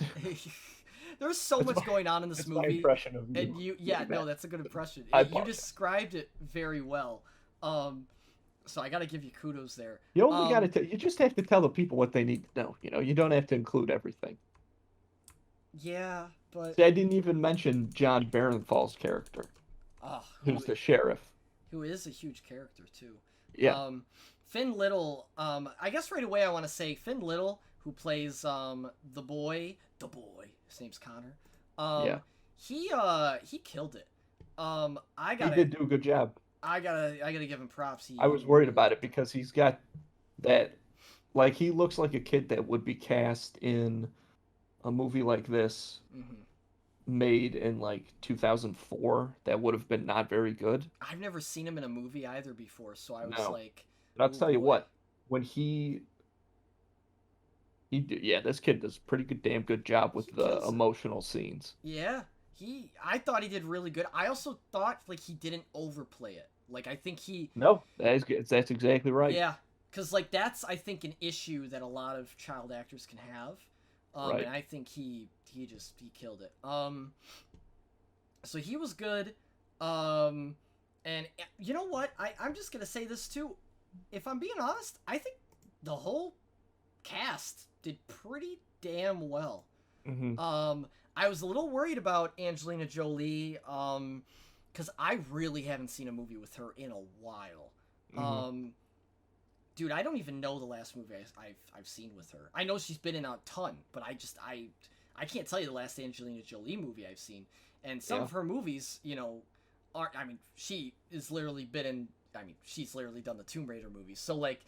A: There's so
B: That's
A: much
B: my
A: going on in this
B: that's my
A: movie,
B: impression of
A: and
B: you.
A: you,
B: My
A: yeah, no,
B: bad.
A: that's a good impression.
B: I
A: You
B: apologize.
A: described it very well. Um, so I gotta give you kudos there.
B: You only got to
A: Um,
B: tell you just have to tell the people what they need to know. You don't have to include everything.
A: yeah, but
B: See, I didn't even mention John Barenthal's character,
A: uh,
B: who's the sheriff.
A: who is a huge character too.
B: Yeah,
A: Um, Finn Little. I guess right away I want to say Finn Little, who plays the boy. The boy. His name's Connor.
B: yeah.
A: He killed it. I
B: He
A: gotta
B: did do a good job.
A: I gotta give him props.
B: I
A: He
B: was worried
A: really
B: about it because he's got that like he looks like a kid that would be cast in a movie like this
A: hmm
B: made in like 2004 that would have been not very good.
A: I've never seen him in a movie either before, so I was
B: No.
A: like,
B: But I'll
A: oh
B: tell you
A: boy.
B: what, when yeah, this kid does a pretty good damn good job with
A: He
B: the
A: kills it.
B: emotional scenes.
A: Yeah. I thought he did really good. I also thought like he didn't overplay it. Like I think he
B: No, that's exactly right.
A: yeah, cuz like that's I think an issue that a lot of child actors can have. And
B: Right.
A: I think he killed it. So he was good. Um and you know what? I'm just going to say this too. If I'm being honest, I think the whole cast did pretty damn well.
B: Hmm.
A: I was a little worried about Angelina Jolie, because I really haven't seen a movie with her in a while.
B: Hmm.
A: Dude, I don't even know the last movie I've seen with her. I know she's been in a ton, but I can't tell you the last Angelina Jolie movie I've seen. And some
B: Yeah.
A: of her movies, are I mean, she is literally been in. I mean, she's literally done the Tomb Raider movies. So like,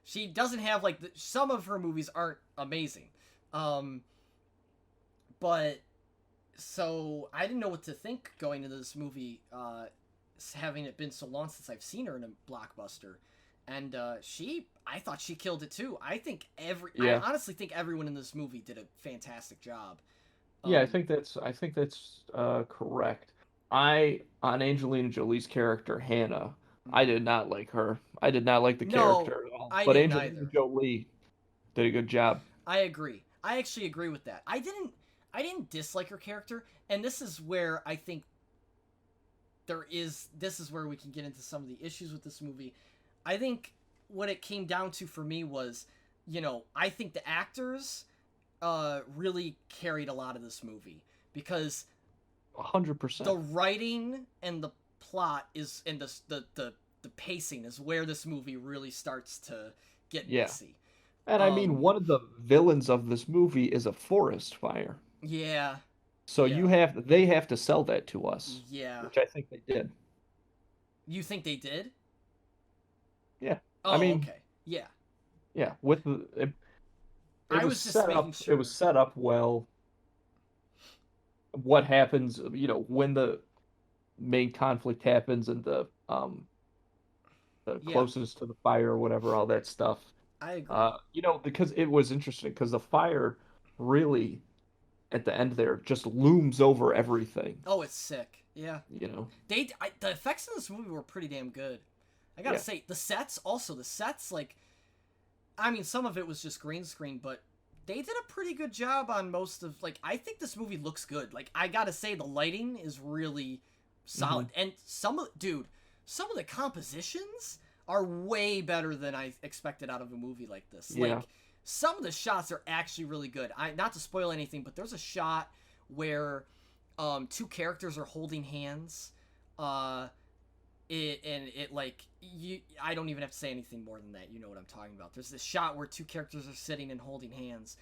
A: she doesn't have like some of her movies aren't amazing. Um, but so I didn't know what to think going into this movie, having it been so long since I've seen her in a blockbuster, and I thought she killed it too. I
B: Yeah.
A: honestly think everyone in this movie did a fantastic job.
B: Yeah,
A: Um,
B: I think that's correct. On Angelina Jolie's character Hannah, I did not like her. I did not like the
A: No,
B: character at all.
A: I
B: But
A: didn't
B: Angelina
A: either.
B: Jolie did a good job.
A: I agree. I actually agree with that. I didn't dislike her character, and this is where I think this is where we can get into some of the issues with this movie. I think what it came down to for me was, I think the actors really carried a lot of this movie because the
B: 100%.
A: writing and the plot is and the pacing is where this movie really starts to get
B: Yeah.
A: messy.
B: And I mean,
A: Um,
B: one of the villains of this movie is a forest fire.
A: yeah,
B: So
A: yeah,
B: they have to sell that to us,
A: yeah.
B: which I think they did.
A: You think they did?
B: Yeah. I
A: Oh,
B: mean,
A: okay. Yeah.
B: yeah, it
A: I
B: was
A: was just
B: set
A: making
B: up it was
A: sure.
B: set up well. What happens, when the main conflict happens and the
A: Yeah,
B: closest to the fire or whatever, all that stuff.
A: I agree.
B: Because it was interesting because the fire really at the end there just looms over everything,
A: Oh, it's sick. Yeah.
B: you know.
A: The effects in this movie were pretty damn good. I gotta
B: Yeah.
A: say, the sets, like, I mean, some of it was just green screen, but they did a pretty good job on most of, like, I think this movie looks good. Like, I gotta say, the lighting is really
B: Hmm.
A: solid. And some of the compositions are way better than I expected out of a movie like this.
B: Yeah.
A: Like, some of the shots are actually really good. Not to spoil anything, but there's a shot where two characters are holding hands. Uh, it like you I don't even have to say anything more than that. You know what I'm talking about. There's this shot where two characters are sitting and holding hands,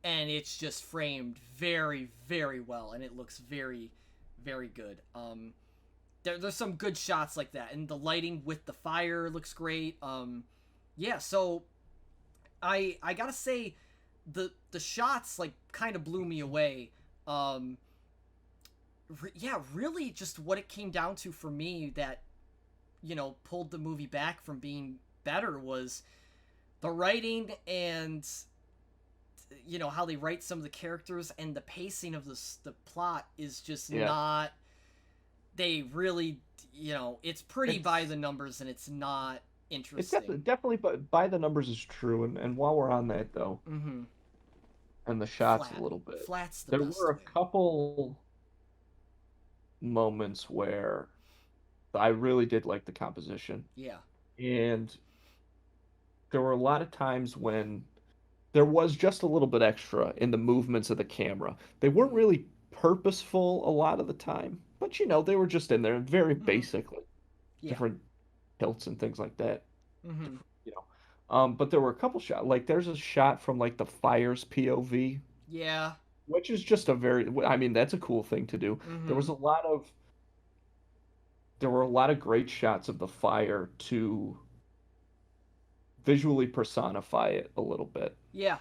A: and it's just framed very, very well, and it looks very, very good. There's some good shots like that, and the lighting with the fire looks great. Yeah, so I gotta say, the shots like kind of blew me away. Um, yeah, really, just what it came down to for me that pulled the movie back from being better was the writing and how they write some of the characters, and the pacing of the plot is just
B: Yeah.
A: not. They really, it's pretty by
B: It's
A: the numbers, and it's not
B: it's
A: interesting.
B: definitely but by the numbers is true, and while we're on that though,
A: Mm-hmm.
B: and the shots a
A: Flat.
B: little bit,
A: Flat's the
B: there
A: best
B: were a
A: way.
B: couple moments where I really did like the composition.
A: Yeah.
B: And there were a lot of times when there was just a little bit extra in the movements of the camera. They weren't
A: Mm-hmm.
B: really purposeful a lot of the time, but they were just in there very
A: Mm-hmm.
B: basically,
A: Yeah.
B: different tilts and things like that,
A: Mm-hmm.
B: you know. But there were a couple shots, like there's a shot from like the fire's POV,
A: Yeah.
B: which is just I mean, that's a cool thing to do. There
A: Mm-hmm.
B: was a lot of, there were a lot of great shots of the fire to visually personify it a little bit,
A: Yeah.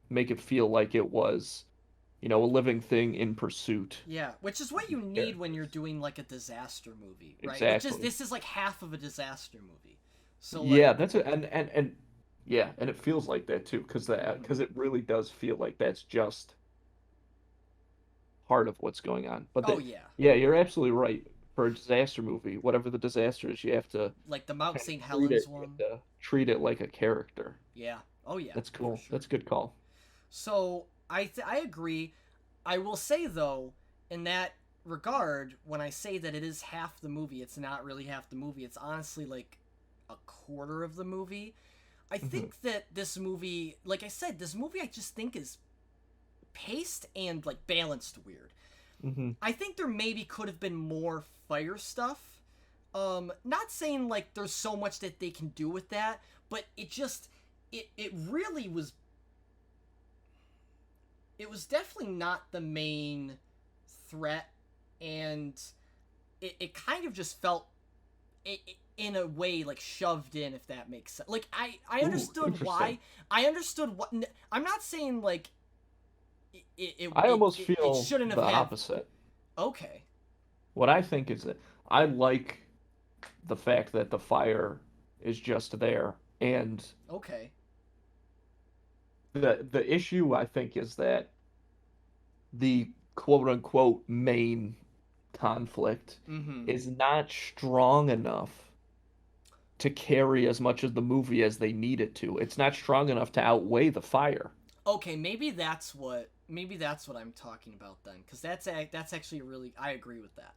B: make it feel like it was, a living thing in pursuit
A: Yeah, which is what
B: of
A: you
B: the
A: need when you're
B: characters.
A: doing like a disaster movie, right? Which is
B: Exactly.
A: this is like half of a disaster movie. So
B: Yeah,
A: like,
B: that's it. And yeah, and it feels like that too,
A: mhm.
B: because it really does feel like that's just part of what's going on. But
A: Oh yeah,
B: yeah, you're absolutely right. For a disaster movie, whatever the disaster is, you have to
A: like the Mount
B: kind of
A: St.
B: treat
A: Helens
B: it. You
A: one.
B: have to treat it like a character.
A: Yeah. Oh yeah,
B: That's
A: for
B: cool.
A: sure.
B: That's a good call.
A: So I agree. I will say though, in that regard, when I say that it is half the movie, it's not really half the movie. It's honestly like a quarter of the movie. I
B: Hmm.
A: think that this movie, like I said, this movie I just think is paced and like balanced weird.
B: Hmm.
A: I think there maybe could have been more fire stuff. Not saying like there's so much that they can do with that, but it really was it was definitely not the main threat, and it kind of just felt in a way like shoved in, if that makes sense. Like I
B: Ooh,
A: understood
B: interesting.
A: why. I understood what. I'm not saying like
B: I almost
A: it
B: feel
A: shouldn't have
B: the
A: had.
B: opposite.
A: Okay.
B: What I think is that I like the fact that the fire is just there. And
A: Okay.
B: the issue I think is that the quote unquote main conflict
A: Mm-hmm.
B: is not strong enough to carry as much of the movie as they need it to. It's not strong enough to outweigh the fire.
A: Okay, maybe that's what I'm talking about then, because that's actually really, I agree with that.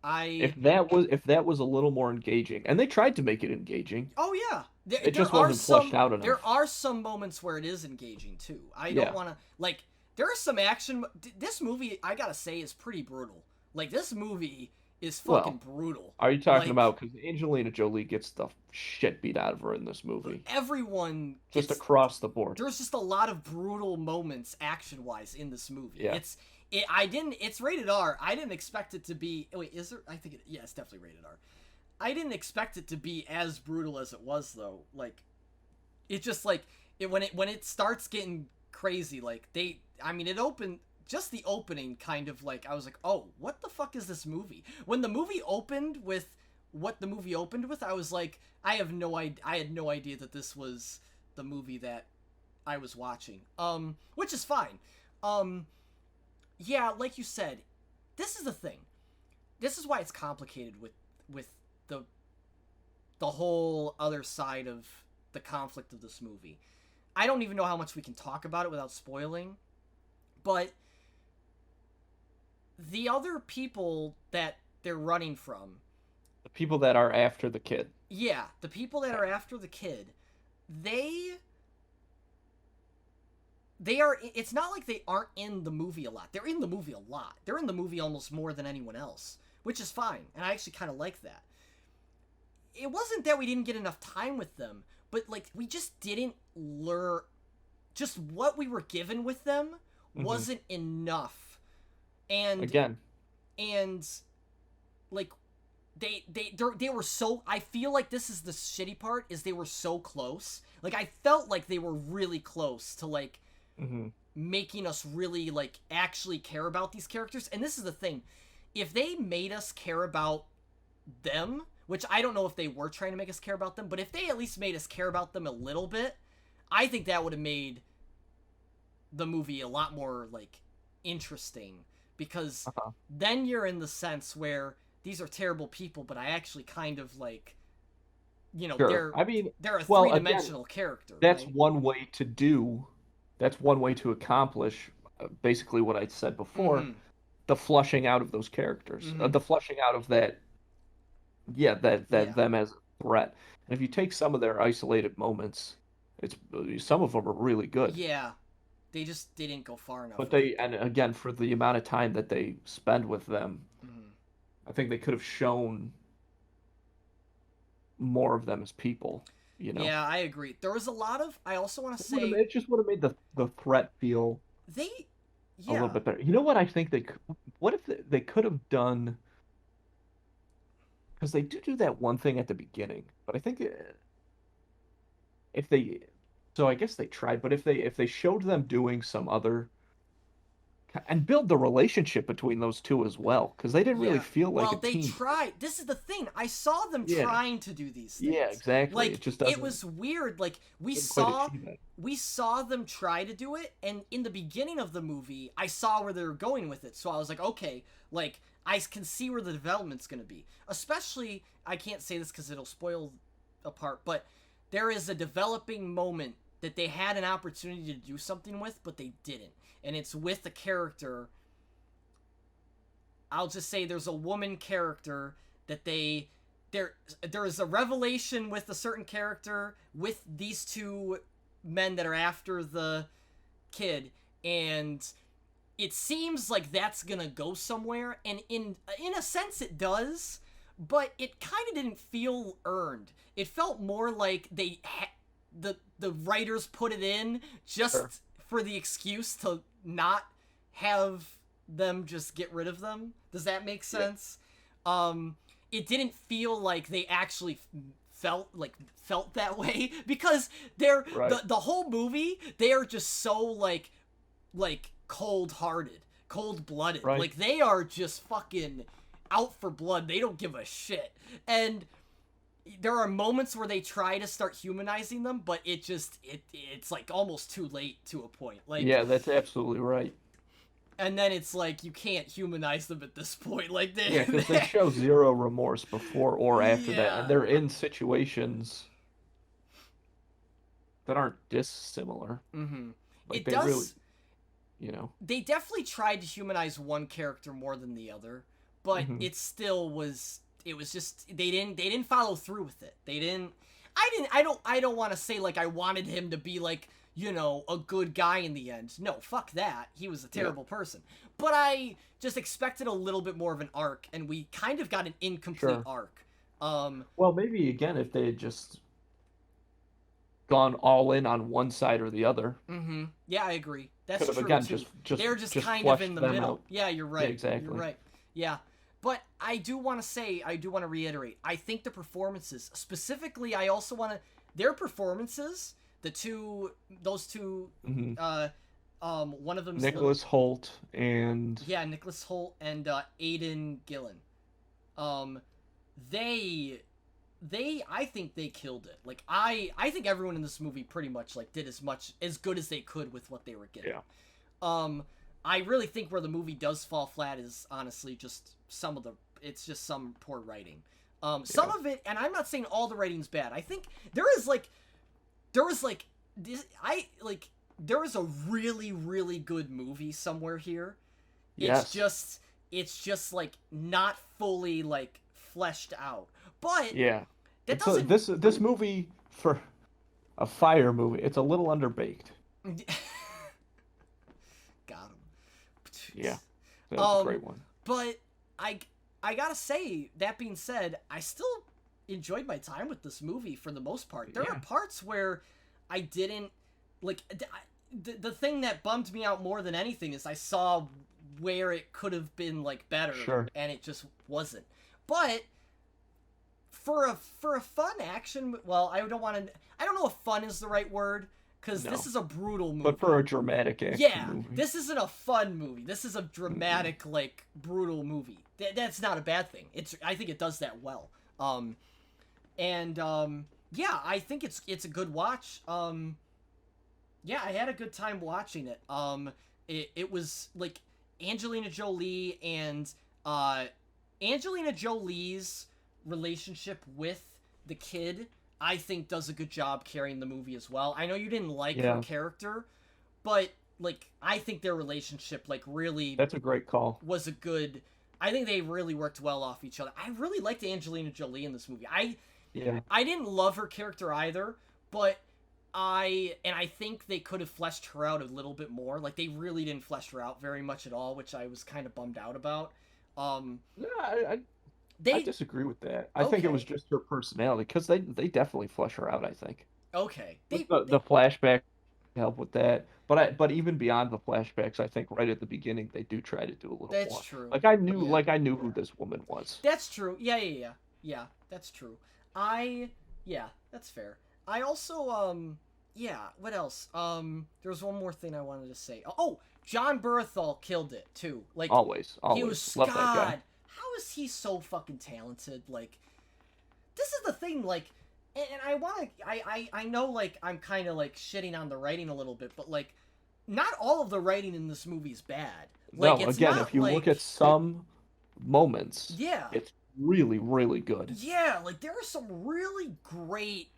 A: I
B: If that was a little more engaging, and they tried to make it engaging,
A: Oh yeah, there,
B: it
A: there
B: just
A: are
B: wasn't fleshed
A: some
B: out
A: there
B: enough.
A: are some moments where it is engaging too. I don't
B: Yeah.
A: want to like there are some action. This movie, I gotta say, is pretty brutal. Like this movie is fucking
B: Well,
A: brutal.
B: are you talking
A: Like
B: about because Angelina Jolie gets the shit beat out of her in this movie,
A: everyone
B: just
A: gets
B: across the board?
A: there's just a lot of brutal moments action wise in this movie.
B: Yeah.
A: It's rated R. I didn't expect it to be. Oh, wait, is there? I think yeah, it's definitely rated R. I didn't expect it to be as brutal as it was though. Like it just like when it starts getting crazy, like it opened, just the opening kind of like, I was like, oh, what the fuck is this movie? When the movie opened with what the movie opened with, I was like, I had no idea that this was the movie that I was watching. Which is fine. Yeah, like you said, this is the thing. This is why it's complicated with the the whole other side of the conflict of this movie. I don't even know how much we can talk about it without spoiling, but the other people that they're running from,
B: The people that are after the kid.
A: yeah, the people that are after the kid, they they are, it's not like they aren't in the movie a lot. They're in the movie a lot. They're in the movie almost more than anyone else, which is fine, and I actually kind of like that. It wasn't that we didn't get enough time with them, but like we just didn't learn, just what we were given with them
B: Hmm.
A: wasn't enough. And
B: Again,
A: and like they were so, I feel like this is the shitty part, is they were so close. Like I felt like they were really close to like
B: hmm
A: making us really like actually care about these characters. And this is the thing, if they made us care about them, which I don't know if they were trying to make us care about them, but if they at least made us care about them a little bit, I think that would have made the movie a lot more like interesting, because
B: uh-huh.
A: then you're in the sense where these are terrible people, but I actually kind of like,
B: Sure.
A: they're
B: I mean,
A: they're a
B: well, again,
A: three-dimensional character,
B: that's
A: right?
B: one way to do, that's one way to accomplish basically what I said before,
A: Mm-hmm.
B: the flushing out of those characters,
A: Mm-hmm.
B: the flushing out of that, yeah, that
A: Yeah.
B: them as a threat. And if you take some of their isolated moments, it's some of them are really good.
A: Yeah. They didn't go far enough
B: But
A: with it
B: they,
A: though.
B: and again, for the amount of time that they spend with them,
A: Mm-hmm.
B: I think they could have shown more of them as people, you know.
A: Yeah, I agree. There was a lot of, I also want to say,
B: It just would have made the threat feel
A: they,
B: a little
A: yeah,
B: bit better. You know what I think what if they could have done, because they do that one thing at the beginning, but I think if they, so I guess they tried, but if they showed them doing some other and build the relationship between those two as well, because they didn't really
A: yeah.
B: feel like
A: Well,
B: a
A: they
B: team.
A: tried. This is the thing. I saw them
B: Yeah,
A: trying to do these
B: yeah,
A: things.
B: exactly.
A: Like
B: It just
A: it was weird. Like
B: doesn't quite achieve that.
A: we saw them try to do it, and in the beginning of the movie, I saw where they were going with it. So I was like, okay, like I can see where the development's going to be. Especially, I can't say this because it'll spoil a part, but there is a developing moment that they had an opportunity to do something with, but they didn't. And it's with the character, I'll just say there's a woman character that there is a revelation with a certain character with these two men that are after the kid, and it seems like that's gonna go somewhere, and in a sense it does, but it kind of didn't feel earned. It felt more like the writers put it in
B: Sure.
A: just for the excuse to not have them just get rid of them. Does that make
B: Yeah.
A: sense? Um, it didn't feel like they actually felt that way, because
B: Right.
A: the whole movie they are just so like cold-hearted, cold-blooded.
B: Right.
A: Like they are just fucking out for blood. They don't give a shit. And there are moments where they try to start humanizing them, but it's like almost too late to a point. Like
B: Yeah, that's absolutely right.
A: And then it's like you can't humanize them at this point. Like
B: Yeah, because they show zero remorse before or after that, and
A: yeah.
B: they're in situations that aren't dissimilar.
A: Mm-hmm.
B: Like
A: It
B: they really,
A: does.
B: you know.
A: They definitely tried to humanize one character more than the other, but
B: Hmm.
A: it still was. It was just they didn't follow through with it. They didn't. I didn't. I don't want to say like I wanted him to be like a good guy in the end. No, fuck that. He was a
B: Yeah,
A: terrible person. But I just expected a little bit more of an arc, and we kind of got an incomplete
B: sure.
A: arc. Um,
B: Well, maybe again if they had just gone all in on one side or the other,
A: mm-hmm. Yeah, I agree. That's
B: could have
A: true
B: again
A: too.
B: just
A: They're just
B: just
A: kind of in
B: fleshed
A: the
B: them
A: middle.
B: out.
A: Yeah, you're
B: Yeah,
A: right. You're
B: exactly.
A: right. Yeah. But I do want to reiterate, I think the performances, specifically, I also want to, their performances, those two,
B: Hmm.
A: uh, one of them's little,
B: Nicholas Holt and
A: yeah, Nicholas Holt and Aiden Gillen. Um, they I think they killed it. Like I think everyone in this movie pretty much like did as good as they could with what they were given.
B: yeah,
A: Um, I really think where the movie does fall flat is honestly just it's just some poor writing. Some
B: yeah,
A: of it, and I'm not saying all the writing's bad. I think there is like this I like there is a really really good movie somewhere here. It's
B: yes,
A: just like not fully like fleshed out. But
B: yeah.
A: that
B: It's a
A: doesn't
B: this movie for a fire movie. It's a little underbaked.
A: got him.
B: Yeah, that was a
A: Um,
B: great one.
A: but I I gotta say, that being said, I still enjoyed my time with this movie for the most part. There are
B: Yeah,
A: parts where I didn't like the thing that bummed me out more than anything is I saw where it could have been like better
B: sure.
A: and it just wasn't. But for a fun action, well, I don't know if fun is the right word cuz this
B: No,
A: is a brutal
B: but for
A: movie.
B: a dramatic action
A: Yeah,
B: movie.
A: this isn't a fun movie. This is a
B: Mm-mm.
A: dramatic, like brutal movie. That's not a bad thing. I think it does that well. And yeah, I think it's a good watch. Yeah, I had a good time watching it. It was like Angelina Jolie and uh, Angelina Jolie's relationship with the kid. I think does a good job carrying the movie as well. I know you didn't like her
B: Yeah,
A: character, but like I think their relationship like really
B: that's a great call.
A: was a good. I think they really worked well off each other. I really liked Angelina Jolie in this movie.
B: Yeah,
A: I didn't love her character either, but I think they could have fleshed her out a little bit more. Like they really didn't flesh her out very much at all, which I was kind of bummed out about. Um,
B: no, I
A: they
B: disagree with that. I think it was
A: okay,
B: just her personality because they definitely flesh her out. I think
A: okay,
B: with
A: they
B: the flashback help with that. But even beyond the flashbacks, I think right at the beginning they do try to do a little
A: that's
B: more.
A: true. Yeah,
B: Like I knew who this woman was.
A: that's true. Yeah. That's true. I yeah, that's fair. I also yeah, what else? There's one more thing I wanted to say. Oh, John Berthal killed it too. Like
B: Always,
A: he
B: always
A: was
B: love that guy.
A: God. How is he so fucking talented? Like this is the thing. Like, and I want to. I know like I'm kind of like shitting on the writing a little bit, but like not all of the writing in this movie is bad. Like
B: No,
A: it's
B: again, if
A: not
B: you look
A: like
B: at some moments,
A: yeah.
B: it's really, really good.
A: Yeah, like there are some really great.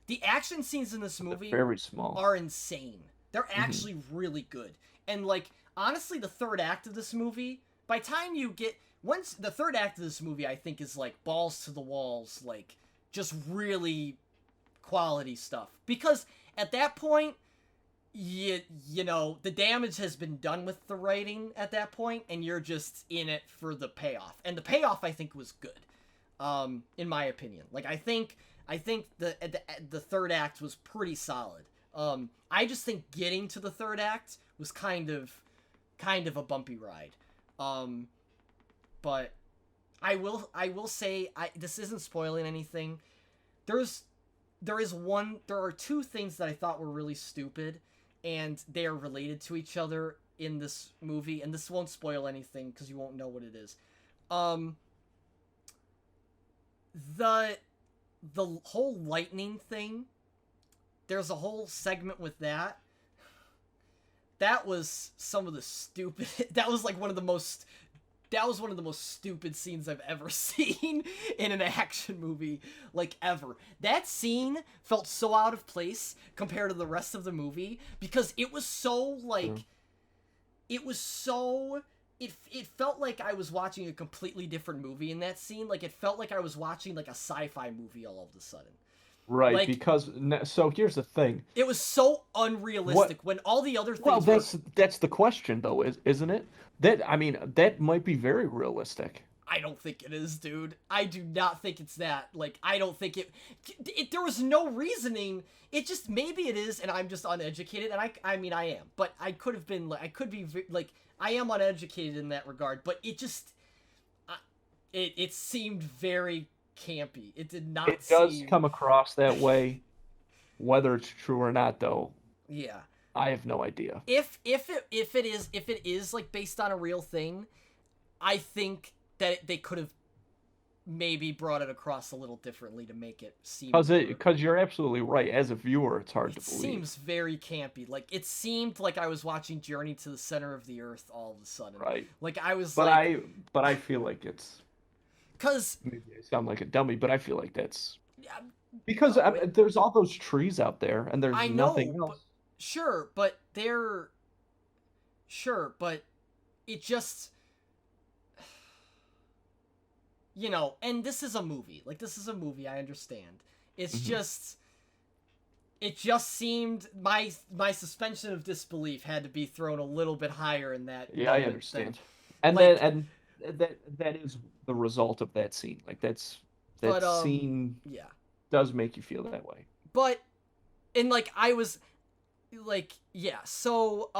A: The action scenes in this
B: They're
A: movie
B: very small.
A: are insane. They're
B: Hmm.
A: actually really good. And like honestly, the third act of this movie, by time you get once the third act of this movie, I think is like balls to the walls, like just really quality stuff. Because at that point, you know the damage has been done with the writing at that point, and you're just in it for the payoff. And the payoff, I think, was good. In my opinion, like I think the third act was pretty solid. I just think getting to the third act was kind of a bumpy ride. Um, but I will say this isn't spoiling anything. There's there are two things that I thought were really stupid, and they are related to each other in this movie, and this won't spoil anything because you won't know what it is. Um, the the whole lightning thing. There's a whole segment with that that was some of the stupid. That was like one of the most. That was one of the most stupid scenes I've ever seen in an action movie, like ever. That scene felt so out of place compared to the rest of the movie because it was so like,
B: True.
A: it was so. It felt like I was watching a completely different movie in that scene. Like it felt like I was watching like a sci-fi movie all of a sudden.
B: Right,
A: Like
B: because so here's the thing.
A: it was so
B: What
A: unrealistic when all the other
B: Well,
A: things were.
B: that's the question though, isn't it? That I mean, that might be very realistic.
A: I don't think it is, dude. I do not think it's that. Like, I don't think it. There was no reasoning. It just maybe it is, and I'm just uneducated. And I mean, I am, but I could have been. I could be like, I am uneducated in that regard. But it just, it seemed very campy. It did not
B: It does
A: seem.
B: come across that way, whether it's true or not, though.
A: Yeah.
B: I have no idea.
A: If it is like based on a real thing, I think that they could have maybe brought it across a little differently to make it seem more.
B: Because you're absolutely right. As a viewer, it's hard
A: It
B: to believe.
A: seems very campy. Like it seemed like I was watching Journey to the Center of the Earth all of a sudden.
B: Right.
A: Like I was
B: But
A: like,
B: I feel like it's
A: cause
B: maybe I sound like a dummy, but I feel like that's
A: yeah,
B: because
A: no,
B: there's all those trees out there and there's
A: I
B: nothing
A: know, but
B: else.
A: sure, but they're sure, but it just and this is a movie. Like this is a movie, I understand. It's
B: Mhm.
A: just it just seemed my suspension of disbelief had to be thrown a little bit higher in that
B: Yeah, I
A: moment than
B: understand. And then
A: like
B: that is the result of that scene. Like that
A: but
B: scene
A: yeah.
B: does make you feel that way.
A: But and like I was like yeah, so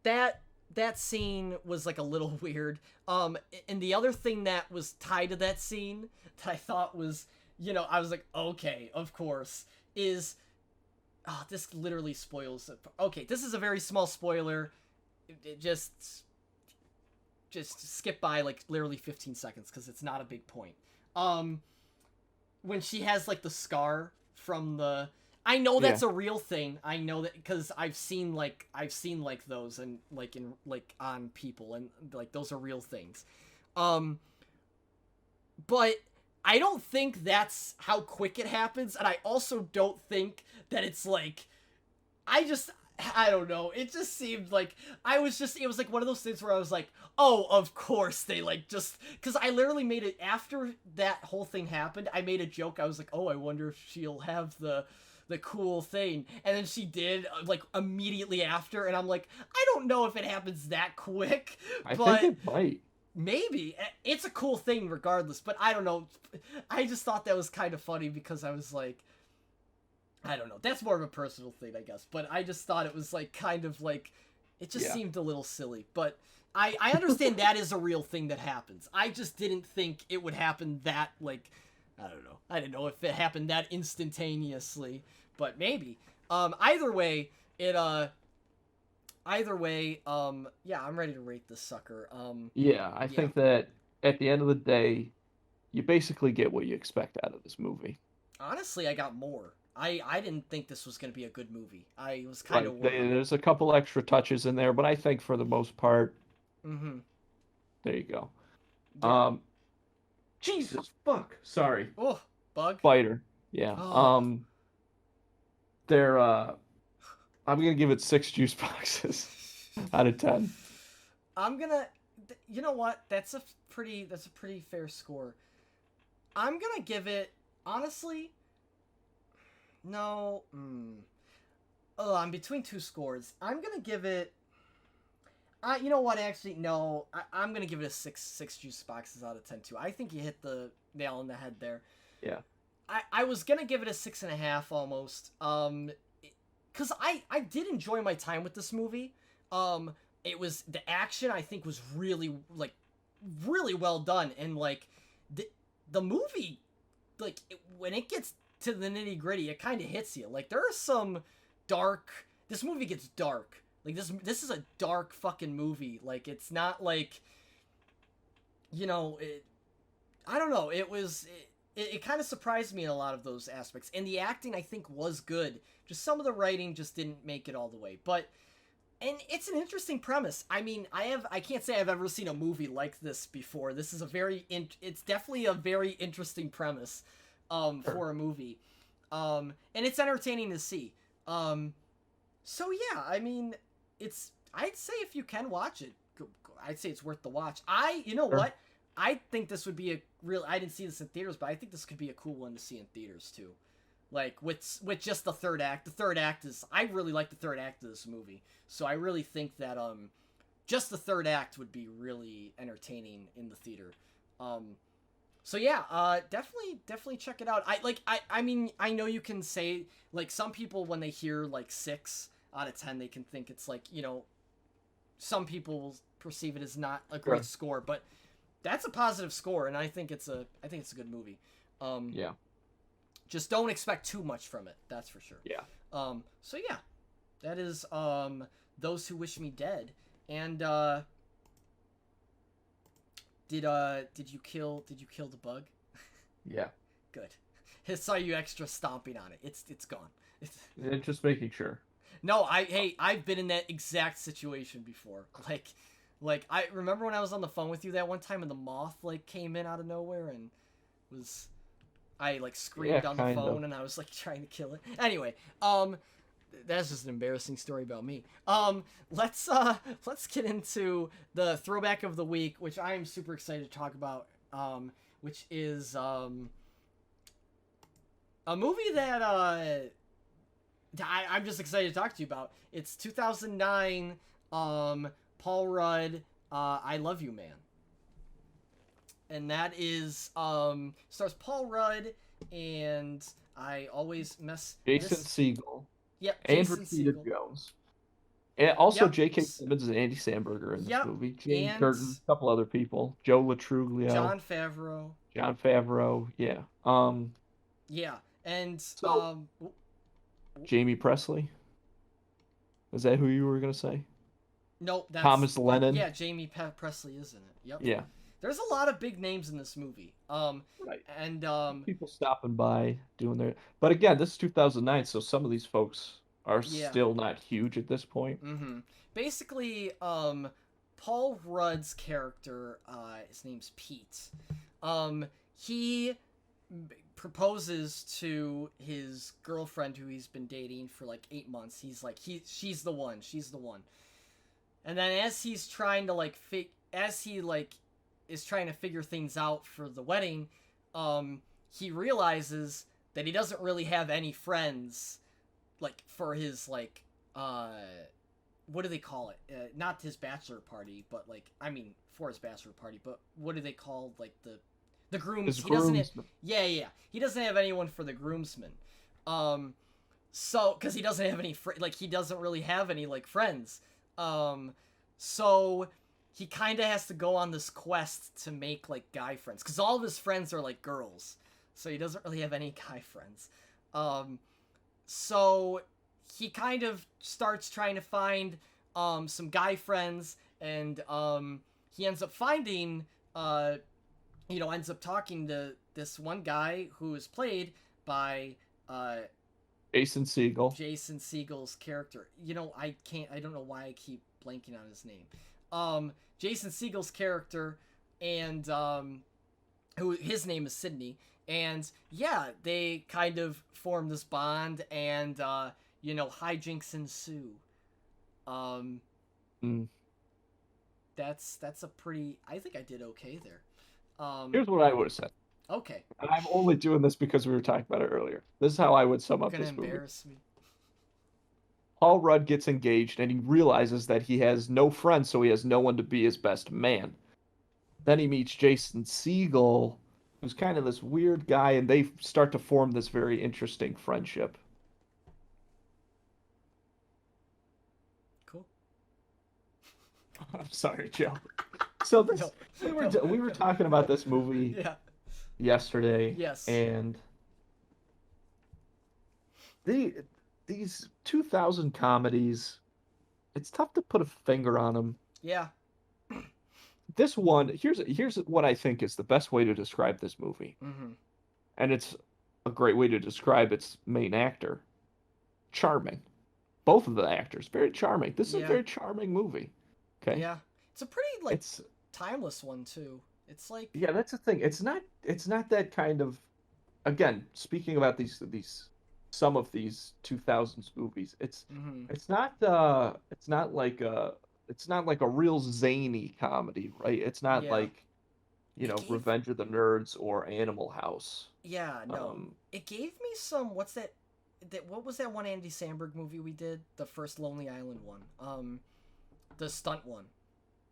A: that scene was like a little weird. And the other thing that was tied to that scene that I thought was, I was like, okay, of course, is this literally spoils it. Okay, this is a very small spoiler. It just skip by like literally 15 seconds because it's not a big point. Um, when she has like the scar from the I know
B: Yeah.
A: that's a real thing. I know that because I've seen those and like in like on people and like those are real things. Um but I don't think that's how quick it happens and I also don't think that it's like I don't know. It just seemed like it was like one of those things where I was like, oh, of course they like just, because I literally made it after that whole thing happened. I made a joke. I was like, oh, I wonder if she'll have the cool thing. And then she did like immediately after. And I'm like, I don't know if it happens that quick,
B: I think
A: but
B: it might.
A: maybe it's a cool thing regardless. But I don't know. I just thought that was kind of funny because I was like, I don't know. That's more of a personal thing, I guess. But I just thought it was like kind of like it just
B: Yeah.
A: seemed a little silly. But I understand that is a real thing that happens. I just didn't think it would happen that like I don't know. I didn't know if it happened that instantaneously, but maybe. Either way, yeah, I'm ready to rate this sucker.
B: Yeah, I
A: Yeah.
B: think that at the end of the day, you basically get what you expect out of this movie.
A: Honestly, I got more. I didn't think this was gonna be a good movie. I was kind of
B: Right.
A: worried.
B: There's a couple extra touches in there, but I think for the most part,
A: Mm-hmm.
B: there you go.
A: Yeah.
B: Um, Jesus fuck. Sorry.
A: Oh, bug.
B: Spider. Yeah.
A: Oh,
B: They're I'm gonna give it 6 juice boxes out of 10.
A: I'm gonna. You know what? That's a pretty fair score. I'm gonna give it. Honestly, no. Oh, I'm between two scores. I'm gonna give it. You know what? Actually, no. I'm gonna give it a six juice boxes out of 10 too. I think you hit the nail on the head there.
B: Yeah.
A: I was gonna give it a 6.5 almost. Because I did enjoy my time with this movie. It was the action I think was really like really well done and like the movie like when it gets to the nitty gritty it kind of hits you. Like there are some dark. This movie gets dark. Like this is a dark fucking movie. Like it's not like I don't know. It kind of surprised me in a lot of those aspects, and the acting I think was good. Just some of the writing just didn't make it all the way. But and it's an interesting premise. I mean, I can't say I've ever seen a movie like this before. This is it's definitely a very interesting premise,
B: Sure.
A: for a movie, and it's entertaining to see. So yeah, I mean, I'd say if you can watch it, I'd say it's worth the watch. You know
B: Sure.
A: what? I think this would be a real. I didn't see this in theaters, but I think this could be a cool one to see in theaters too. Like with just the third act. The third act is I really like the third act of this movie, so I really think that just the third act would be really entertaining in the theater. Um, so yeah, definitely check it out. I mean I know you can say like some people when they hear like 6 out of 10 they can think it's like some people will perceive it as not a great
B: Sure.
A: score, but that's a positive score, and I think it's a good movie. Um,
B: Yeah.
A: just don't expect too much from it. That's for sure.
B: Yeah.
A: So yeah, that is Those Who Wish Me Dead. And did you kill the bug?
B: Yeah.
A: Good. I saw you extra stomping on it. It's gone.
B: Just making sure.
A: No, I've been in that exact situation before. Like I remember when I was on the phone with you that one time and the moth like came in out of nowhere and was I like
B: Yeah,
A: screamed on the
B: kind of.
A: phone and I was like trying to kill it. Anyway, that's just an embarrassing story about me. Let's get into the throwback of the week, which I am super excited to talk about. Which is a movie that I'm just excited to talk to you about. It's 2009. Paul Rudd. I Love You, Man. And that is stars Paul Rudd and I always mess
B: Jason
A: this.
B: Segel
A: Yep,
B: and
A: Jason
B: Rashida
A: Segel.
B: Jones. And also
A: Yep,
B: J.K. Simmons and Andy Samberger in this
A: yep,
B: movie. Jane
A: and
B: Curtin, a couple other people. Joe Latruglio,
A: John Favreau.
B: John Favreau. Yeah.
A: Yeah, and
B: So
A: w-
B: Jamie Presley. Is that who you were gonna say?
A: nope,
B: Thomas Lennon.
A: yeah, Jamie Presley is in it. Yep.
B: Yeah.
A: There's a lot of big names in this movie.
B: Right.
A: And
B: People stopping by doing their. But again, this is 2009, so some of these folks are
A: yeah.
B: still not huge at this point.
A: Mm-hmm. Basically, Paul Rudd's character, his name's Pete. He proposes to his girlfriend who he's been dating for like 8 months. He's like, she's the one, she's the one. And then as he's trying to like as he like is trying to figure things out for the wedding, he realizes that he doesn't really have any friends, like for his like what do they call it? Not his bachelor party, but like I mean for his bachelor party, but what do they call like the grooms?
B: His
A: He doesn't have,
B: groomsmen.
A: yeah. He doesn't have anyone for the groomsmen. So because he doesn't have any like he doesn't really have any like friends. So he kind of has to go on this quest to make like guy friends because all of his friends are like girls, so he doesn't really have any guy friends. So he kind of starts trying to find some guy friends, and he ends up finding ends up talking to this one guy who is played by
B: Jason Segel.
A: Jason Segel's character. I don't know why I keep blanking on his name. Jason Segel's character, and who his name is Sydney, and yeah, they kind of form this bond, and hijinks ensue. Um,
B: Mm.
A: that's a pretty. I think I did okay there.
B: Here's what I would have said.
A: Okay,
B: And I'm only doing this because we were talking about it earlier. This is how I would sum
A: you're
B: up
A: gonna
B: this movie.
A: embarrass me.
B: Paul Rudd gets engaged and he realizes that he has no friends, so he has no one to be his best man. Then he meets Jason Segel, who's kind of this weird guy, and they start to form this very interesting friendship.
A: Cool.
B: I'm sorry, Joe. So this
A: No,
B: we were
A: no.
B: talking about this movie
A: Yeah.
B: yesterday,
A: Yes.
B: and the these 2000 comedies, it's tough to put a finger on them.
A: Yeah.
B: This one, here's what I think is the best way to describe this movie,
A: Mm-hmm.
B: and it's a great way to describe its main actor. Charming. both of the actors, very charming. This is a
A: Yeah,
B: very charming movie. Okay,
A: yeah. It's a pretty like
B: it's
A: timeless one too. It's like,
B: yeah, that's the thing. It's not that kind of, again, speaking about these some of these 2000s movies,
A: mm-hmm.
B: it's not like a real zany comedy, right? It's not
A: Yeah.
B: like,
A: It gave,
B: Revenge of the Nerds or Animal House.
A: yeah, no.
B: Um,
A: It gave me some. What's that? What was that one Andy Samberg movie we did? The first Lonely Island one. The stunt one.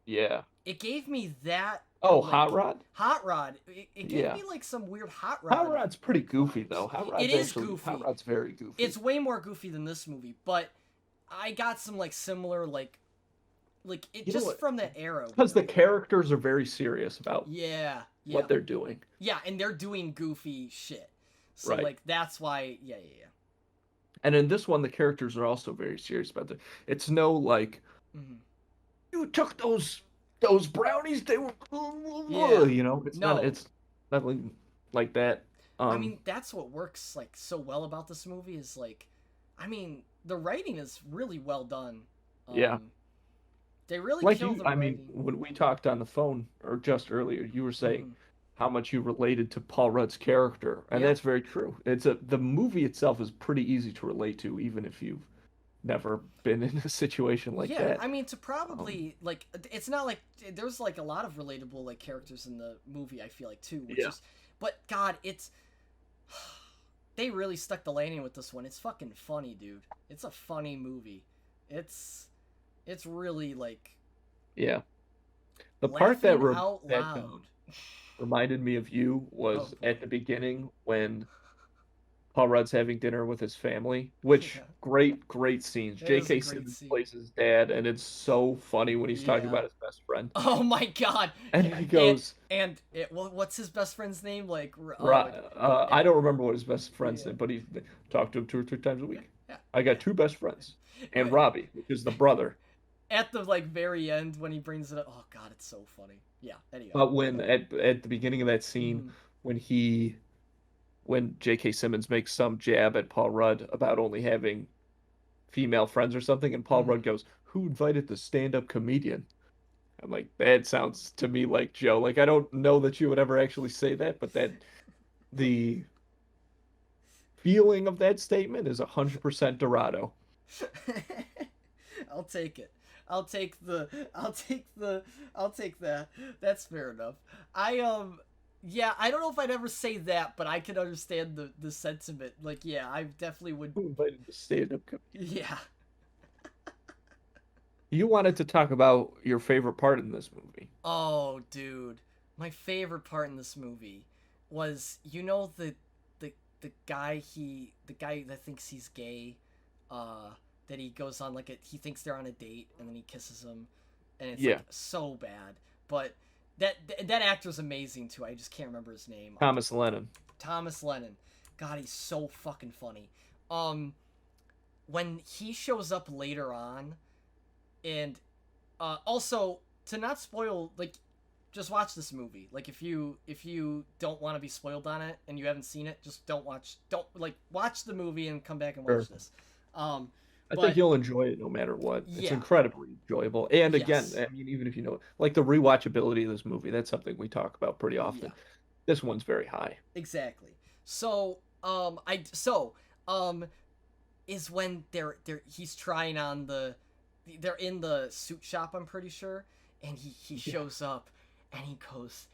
B: yeah.
A: It gave me that
B: Oh, Hot
A: like
B: Rod?
A: Hot Rod. It gave
B: Yeah.
A: me like some weird Hot
B: Hot
A: Rod
B: Rod's pretty goofy
A: vibes.
B: though.
A: It is
B: Hot
A: goofy.
B: Rod's very
A: It's
B: goofy.
A: way more goofy than this movie, but I got some like similar like it
B: You know
A: just
B: what?
A: from that era
B: Because the
A: where
B: characters are very serious about
A: yeah, yeah.
B: what they're doing.
A: Yeah, and they're doing goofy shit. So
B: Right.
A: like that's why yeah.
B: And in this one, the characters are also very serious about it. It's no like,
A: Hmm.
B: you took those brownies, they were,
A: Yeah. No.
B: it's nothing like that.
A: I
B: Um,
A: mean, that's what works like so well about this movie is like I mean, the writing is really well done.
B: yeah.
A: Um they really
B: Like
A: kill
B: you,
A: the
B: I mean,
A: writing.
B: when we talked on the phone or just earlier, you were saying
A: Hmm.
B: how much you related to Paul Rudd's character, and
A: Yeah.
B: that's very true. The movie itself is pretty easy to relate to, even if you've never been in a situation like
A: Yeah,
B: that.
A: I mean to
B: Um,
A: probably like it's not like there's like a lot of relatable like characters in the movie I feel like too, which
B: yeah.
A: is but god, it's they really stuck the landing with this one. It's fucking funny, dude. It's a funny movie. It's it's really like
B: Yeah. The part that
A: laughing out
B: that
A: loud.
B: reminded me of you
A: Oh
B: was
A: boy.
B: at the beginning when Paul Rudd's having dinner with his family, which
A: Yeah.
B: great scenes.
A: It is a
B: J.K.
A: great
B: Simmons
A: scene.
B: plays his dad, and it's so funny when he's talking
A: Yeah.
B: about his best friend,
A: Oh my god.
B: and
A: Yeah.
B: he goes,
A: What's his best friend's name? Like eh,
B: I don't remember what his best friend's
A: yeah.
B: name, but he talked to him 2 or 3 times a
A: Yeah.
B: week.
A: Yeah.
B: I got two best friends, and Robbie, which is the brother.
A: At the like very end when he brings it up. Oh god, it's so funny. Yeah. Anyway.
B: But when at the beginning of that scene,
A: Mm-hmm.
B: when he when J.K. Simmons makes some jab at Paul Rudd about only having female friends or something, and Paul
A: Mm-hmm.
B: Rudd goes, "Who invited the stand-up comedian?" I'm like, that sounds to me like Joe. Like, I don't know that you would ever actually say that, but the feeling of that statement is 100% Dorado.
A: I'll take it. I'll take the. I'll take the. I'll take that. That's fair enough. I. Yeah, I don't know if I'd ever say that, but I can understand the sentiment. Like, yeah, I definitely would.
B: Who invited the stand-up comedian?
A: Yeah.
B: You wanted to talk about your favorite part in this movie.
A: Oh, dude, my favorite part in this movie was the guy that thinks he's gay, uh, that he goes on like he thinks they're on a date and then he kisses him, and it's like
B: Yeah,
A: so bad. But that actor's amazing too. I just can't remember his name.
B: Thomas Lennon.
A: Thomas Lennon. God, he's so fucking funny. Um, when he shows up later on, and also to not spoil like just watch this movie. Like if you don't want to be spoiled on it and you haven't seen it, just don't like watch the movie and come back and
B: Sure.
A: watch this. Um,
B: I think
A: but
B: you'll enjoy it no matter what. It's
A: yeah,
B: incredibly enjoyable. And again,
A: yes,
B: I mean, even if you know, like the rewatchability of this movie, that's something we talk about pretty
A: yeah,
B: often. This one's very high.
A: exactly. So I so is when he's trying on they're in the suit shop, I'm pretty sure, and he
B: Yeah.
A: shows up and he goes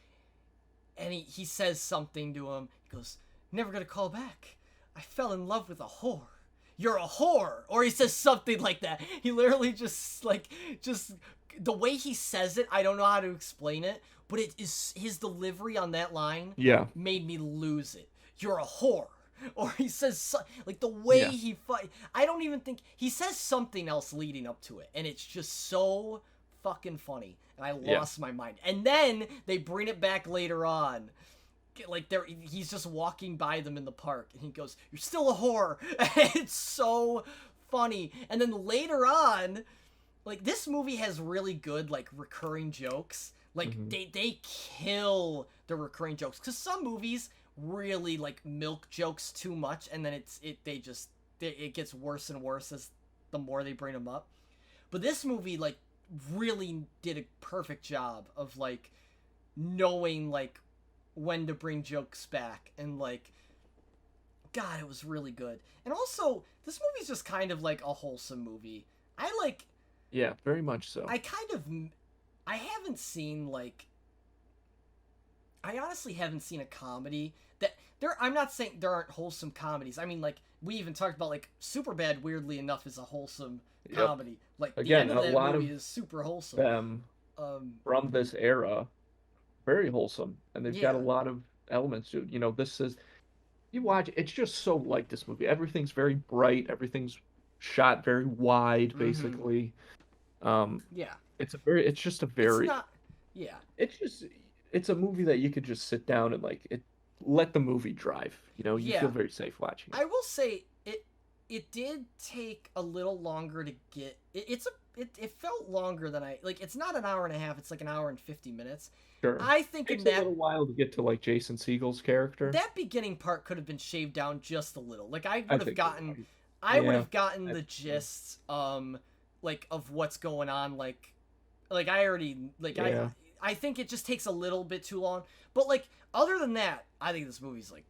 A: and he says something to him. He goes, "Never gonna call back. I fell in love with a whore. You're a whore," or he says something like that. He literally just the way he says it. I don't know how to explain it, but it is his delivery on that line
B: Yeah.
A: made me lose it. You're a whore. Or he says like the way
B: Yeah.
A: he fight. I don't even think he says something else leading up to it, and it's just so fucking funny. And I
B: Yeah.
A: lost my mind. And then they bring it back later on. Like he's just walking by them in the park, and he goes, "You're still a whore." It's so funny. And then later on, like this movie has really good like recurring jokes. Like
B: Hmm.
A: they kill the recurring jokes because some movies really like milk jokes too much, and then it gets worse and worse as the more they bring him up. But this movie like really did a perfect job of like knowing like when to bring jokes back, and like God, it was really good. And also, this movie's just kind of like a wholesome movie. I like
B: Yeah, very much so.
A: I kind of I haven't seen like I honestly haven't seen a comedy that there. I'm not saying there aren't wholesome comedies. I mean, like we even talked about like Superbad. Weirdly enough, is a wholesome
B: Yep.
A: comedy. Like the
B: Again,
A: end of
B: a
A: that
B: lot
A: movie
B: of
A: is super wholesome.
B: them
A: Um,
B: from this era, very wholesome, and they've got a
A: yeah.
B: lot of elements to it. This is you watch, it's just so like this movie. Everything's very bright, everything's shot very wide,
A: Mm-hmm.
B: basically. Um,
A: Yeah.
B: it's just a
A: It's
B: very,
A: not. Yeah.
B: it's just, it's a movie that you could just sit down and let the movie drive. You feel
A: Yeah.
B: very safe watching it.
A: I will say it did take a little longer to get it felt longer than I like. It's not an hour and a half, it's like an hour and 50 minutes.
B: Sure.
A: I think in
B: Takes a
A: that
B: little while to get to like Jason Segel's character.
A: that beginning part could have been shaved down just a little. Like
B: I think you're right.
A: I would
B: Yeah,
A: have gotten
B: I
A: the
B: think so.
A: gist like of what's going on, like I already like
B: Yeah.
A: I think it just takes a little bit too long. But like other than that, I think this movie's like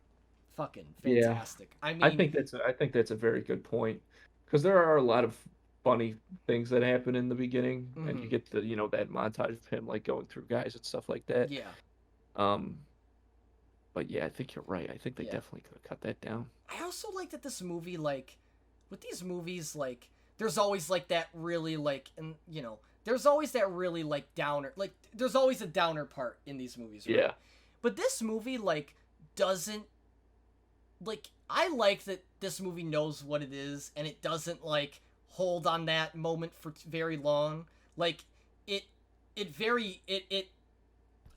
A: fucking
B: Yeah.
A: fantastic. I mean,
B: I think that's a very good point because there are a lot of funny things that happen in the beginning, and you
A: mhm,
B: get that montage of him like going through guys and stuff like that.
A: yeah.
B: Um, but yeah, I think you're right. I think they
A: Yeah.
B: definitely could have cut that down.
A: I also like that this movie, like, with these movies, like, there's always like that really like, and there's always that really like downer, like, there's always a downer part in these movies, right?
B: Yeah,
A: But this movie like doesn't like. I like that this movie knows what it is, and it doesn't like hold on that moment for very long. Like, it, it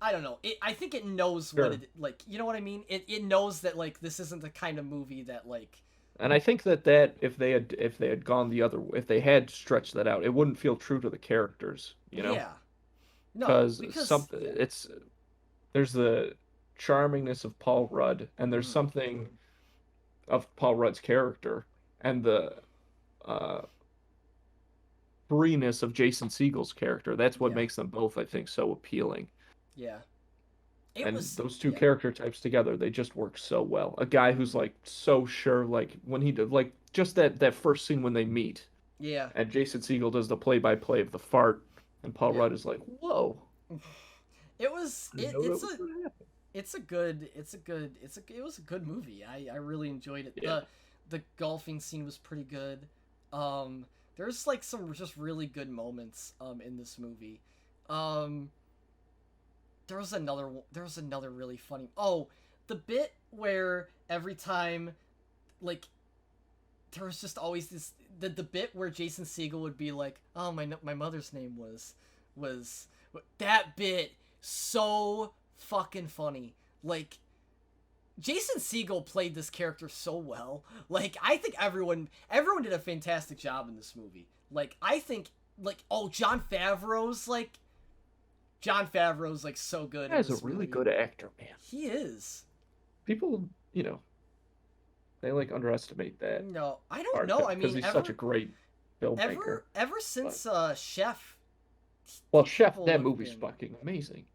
A: I don't know. I think it knows what
B: sure.
A: it like. You know what I mean? It knows that like this isn't the kind of movie that like.
B: And I think that if they had gone the other if they had stretched that out, it wouldn't feel true to the characters.
A: Yeah. No,
B: Because
A: because
B: something
A: yeah.
B: it's there's the charmingness of Paul Rudd, and there's
A: Mm,
B: something of Paul Rudd's character, and the uh, freeness of Jason Segel's character. That's what
A: yeah.
B: makes them both, I think, so appealing.
A: Yeah. It
B: And
A: was
B: those two
A: yeah.
B: character types together, they just work so well. A guy who's like so sure, like when he did, like just that first scene when they meet,
A: Yeah.
B: and Jason Segel does the play-by-play of the fart, and Paul
A: Yeah.
B: Rudd is like, "Whoa,
A: It was
B: I didn't know that was going to happen."
A: it was a good movie. I really enjoyed it.
B: Yeah,
A: The golfing scene was pretty good. There's like some just really good moments in this movie. Um there was another really funny. Oh, the bit where every time like there was just always this the bit where Jason Segel would be like, "Oh, my mother's name was that bit so fucking funny." Like Jason Segel played this character so well. Like I think everyone did a fantastic job in this movie. Like I think like oh John Favreau's like so good in
B: guy's a
A: this
B: really
A: movie.
B: good actor, man.
A: He is.
B: People, they like underestimate that
A: No, I don't
B: part
A: know. I
B: because
A: mean,
B: he's such a great filmmaker.
A: ever
B: But
A: since Chef,
B: well, Chef,
A: people
B: that
A: have
B: movie's
A: been.
B: fucking amazing.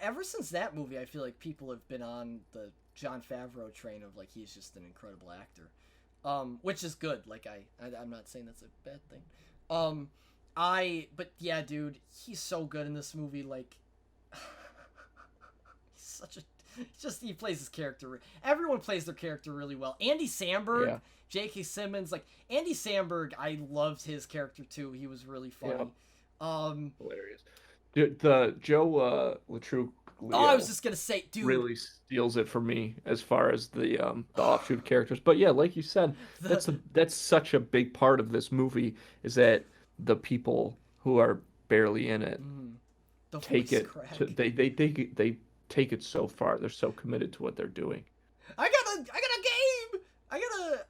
A: Ever since that movie, I feel like people have been on the John Favreau train of like he's just an incredible actor, which is good. Like I'm not saying that's a bad thing. Um, but yeah, dude, he's so good in this movie. Like, he's such a just he plays his character. Everyone plays their character really well. Andy Samberg,
B: Yeah,
A: J.K. Simmons, like Andy Samberg, I loved his character too. He was really
B: yeah,
A: funny. Um,
B: hilarious. The Joe
A: oh, I was
B: Leo
A: just gonna say, dude,
B: really steals it for me as far as the offshoot characters. But yeah, like you said,
A: the
B: that's such a big part of this movie is that the people who are barely in it
A: mm, the
B: take
A: voice
B: it to
A: crack.
B: they take it so far. They're so committed to what they're doing.
A: I got a game.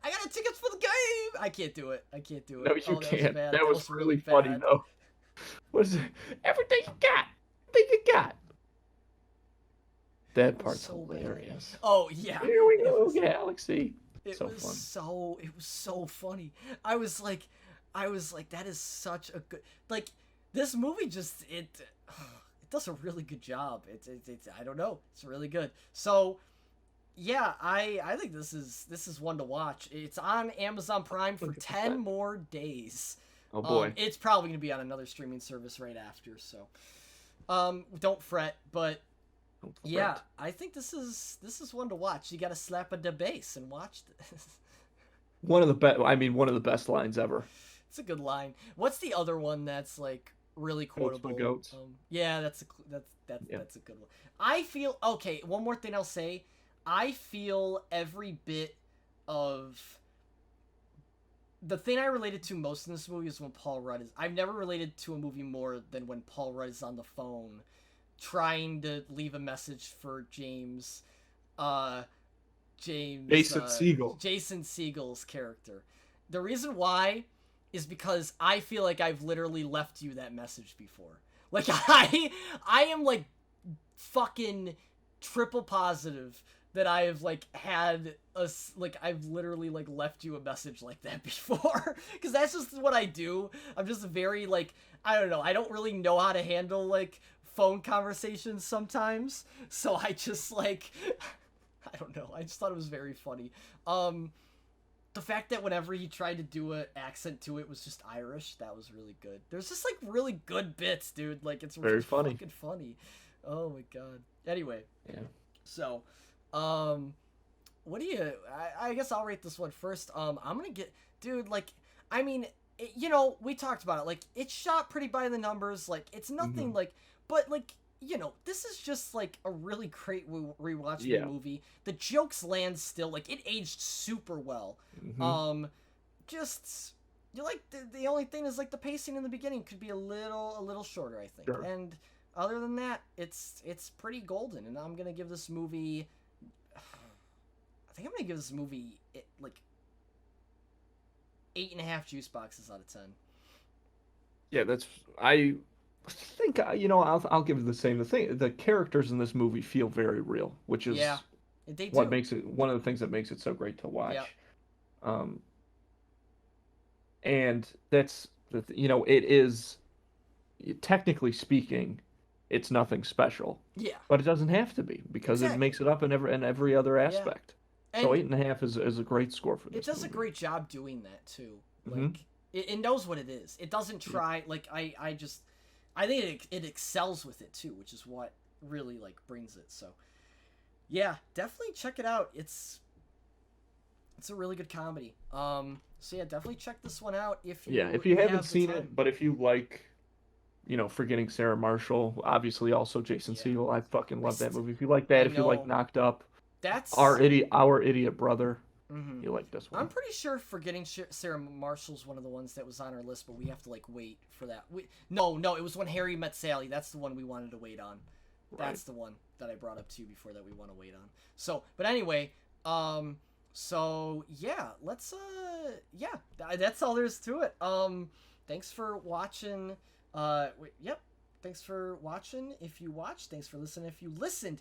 A: I got tickets for the game. I can't do it. I can't do it.
B: No, you
A: Oh, that was
B: can't.
A: bad.
B: That
A: That
B: was
A: was really
B: really funny
A: bad.
B: though. Was everything you got? Everything you got?
A: It
B: That
A: was
B: part's
A: so bad.
B: hilarious.
A: Oh yeah,
B: Here we
A: it
B: go,
A: was.
B: Galaxy.
A: It
B: So
A: was
B: fun.
A: so. It was so funny. I was like, I was like, that is such a good, like, this movie just it does a really good job. It's I don't know, it's really good. So yeah, I think this is one to watch. It's on Amazon Prime for 10
B: 100%.
A: more days.
B: Oh boy.
A: It's probably gonna be on another streaming service right after. So don't fret, but
B: Don't
A: yeah,
B: fret.
A: I think this is one to watch. You got to slap a da bass and watch this.
B: One of the best. I mean, one of the best lines ever.
A: It's a good line. What's the other one that's like really
B: Goats my
A: quotable?
B: goats.
A: Yeah, that's
B: Yeah.
A: that's a good one. I feel okay. One more thing I'll say. I feel every bit of the thing I related to most in this movie is when Paul Rudd is. I've never related to a movie more than when Paul Rudd is on the phone trying to leave a message for James. Uh,
B: Jason Segel.
A: Jason Segel's character. The reason why is because I feel like I've literally left you that message before. Like I am like fucking triple positive that I have like had like I've literally like left you a message like that before because that's just what I do. I'm just very like I don't know. I don't really know how to handle like phone conversations sometimes, so I just like I don't know. I just thought it was very funny. The fact that whenever he tried to do an accent to it was just Irish, that was really good. There's just like really good bits, dude. Like it's
B: Very
A: just
B: funny.
A: fucking funny. Oh my god. Anyway,
B: Yeah.
A: so what do you? I guess I'll rate this one first. I'm gonna get, dude. Like, I mean, we talked about it. Like, it's shot pretty by the numbers. Like, it's nothing
B: Hmm.
A: like, but like, this is just like a really great rewatchable
B: Yeah.
A: movie. The jokes land still. Like, it aged super well.
B: Hmm.
A: Um, just you like the only thing is like the pacing in the beginning could be a little shorter, I think.
B: Sure.
A: And other than that, it's pretty golden. And I'm gonna give this movie. I think I'm gonna give this movie like 8.5 juice boxes out of 10.
B: Yeah, that's. I think I'll give it the same. The characters in this movie feel very real, which
A: Yeah,
B: is
A: they
B: what
A: do.
B: makes it one of the things that makes it so great to
A: Yep.
B: watch. Um, and that's it is technically speaking, it's nothing special,
A: Yeah.
B: but it doesn't have to be because it
A: Exactly.
B: makes it up in every other
A: Yeah.
B: aspect. So
A: And
B: 8.5 is a great score for
A: it
B: this
A: does a
B: movie.
A: great job doing that too.
B: Hmm.
A: Like it knows what it is. It doesn't
B: Yeah.
A: try. Like I think it excels with it too, which is what really like brings it. So yeah, definitely check it out. It's a really good comedy. So yeah, definitely check this one out if
B: Yeah,
A: you
B: if you haven't
A: have the
B: seen
A: time.
B: it, but if you like, Forgetting Sarah Marshall, obviously also Jason
A: Yeah,
B: Segel, I fucking
A: I
B: love that
A: st-
B: movie. If you like
A: I
B: that, if you like
A: know
B: Knocked Up,
A: that's.
B: Our Idiot Brother,
A: Mm-hmm.
B: you like this
A: I'm
B: one.
A: pretty sure Forgetting Sarah Marshall's one of the ones that was on our list, but we have to like wait for that. No, it was When Harry Met Sally. That's the one we wanted to wait on.
B: Right.
A: That's the one that I brought up to you before that we want to wait on. So, but anyway, so yeah, let's yeah, that's all there is to it. Thanks for watching. Yep. Thanks for watching. If you watched, thanks for listening. If you listened,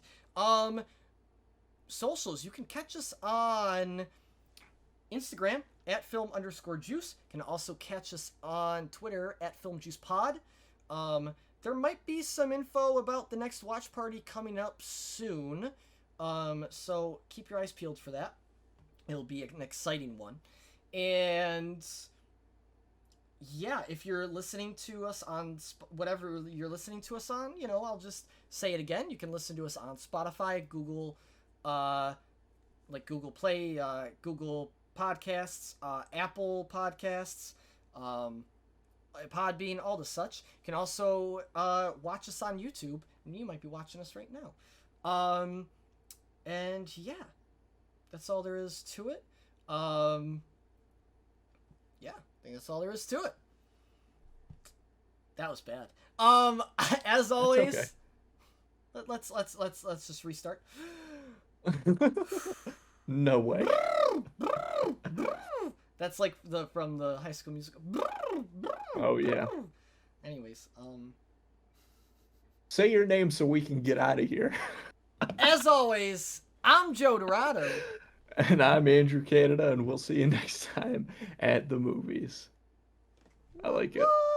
A: socials, you can catch us on Instagram at film_juice. Can also catch us on Twitter at filmjuicepod. There might be some info about the next watch party coming up soon. So keep your eyes peeled for that. It'll be an exciting one. And yeah, if you're listening to us on whatever you're listening to us on, I'll just say it again. You can listen to us on Spotify, Google, like Google Play, Google Podcasts, Apple Podcasts, Podbean, all the such. You can also watch us on YouTube, and you might be watching us right now. And yeah, that's all there is to it. Yeah, I think that's all there is to it. That was bad. As
B: That's
A: always,
B: okay.
A: let's just restart.
B: No way.
A: That's like from the High School Musical.
B: Oh yeah.
A: Anyways,
B: Say your name so we can get out of here.
A: as always, I'm Joe Dorado.
B: And I'm Andrew Canada, and we'll see you next time at the movies. I like it.